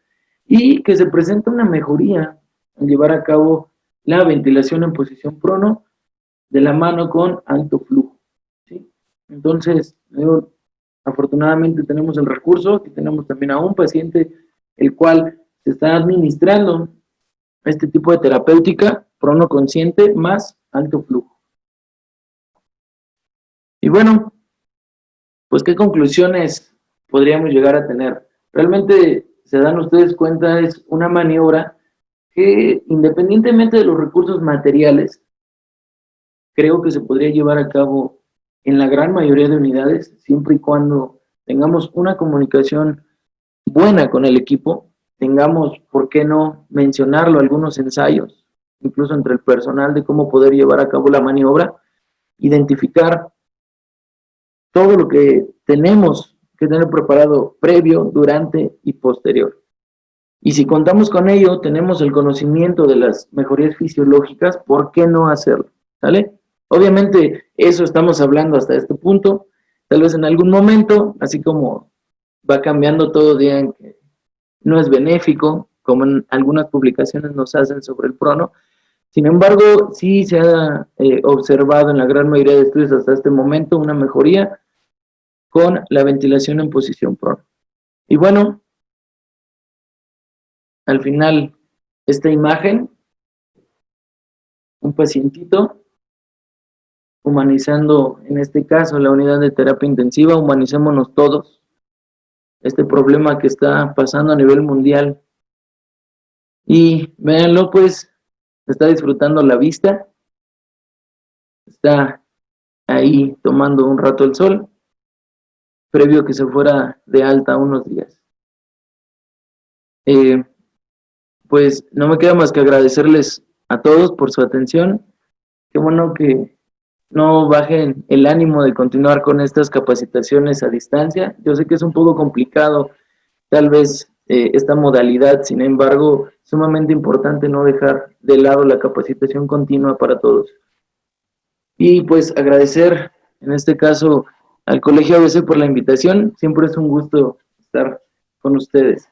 y que se presenta una mejoría al llevar a cabo la ventilación en posición prono de la mano con alto flujo, ¿sí? Entonces, afortunadamente tenemos el recurso, aquí tenemos también a un paciente el cual se está administrando este tipo de terapéutica, prono consciente más alto flujo. Y bueno, pues ¿qué conclusiones podríamos llegar a tener? Realmente se dan ustedes cuenta, es una maniobra que independientemente de los recursos materiales, creo que se podría llevar a cabo en la gran mayoría de unidades, siempre y cuando tengamos una comunicación buena con el equipo, tengamos, ¿por qué no mencionarlo, algunos ensayos, incluso entre el personal de cómo poder llevar a cabo la maniobra, identificar todo lo que tenemos que tener preparado previo, durante y posterior. Y si contamos con ello, tenemos el conocimiento de las mejorías fisiológicas, ¿por qué no hacerlo? ¿Sale? Obviamente, eso estamos hablando hasta este punto. Tal vez en algún momento, así como va cambiando todo, digan que no es benéfico, como en algunas publicaciones nos hacen sobre el prono. Sin embargo, sí se ha observado en la gran mayoría de estudios hasta este momento una mejoría con la ventilación en posición prono. Y bueno, al final, esta imagen un pacientito, humanizando, en este caso, la unidad de terapia intensiva, humanicémonos todos. Este problema que está pasando a nivel mundial. Y véanlo, pues, está disfrutando la vista, está ahí tomando un rato el sol, previo a que se fuera de alta unos días. Pues no me queda más que agradecerles a todos por su atención. Qué bueno que no bajen el ánimo de continuar con estas capacitaciones a distancia. Yo sé que es un poco complicado, tal vez, esta modalidad, sin embargo, sumamente importante no dejar de lado la capacitación continua para todos. Y pues agradecer, en este caso, al Colegio ABC por la invitación. Siempre es un gusto estar con ustedes.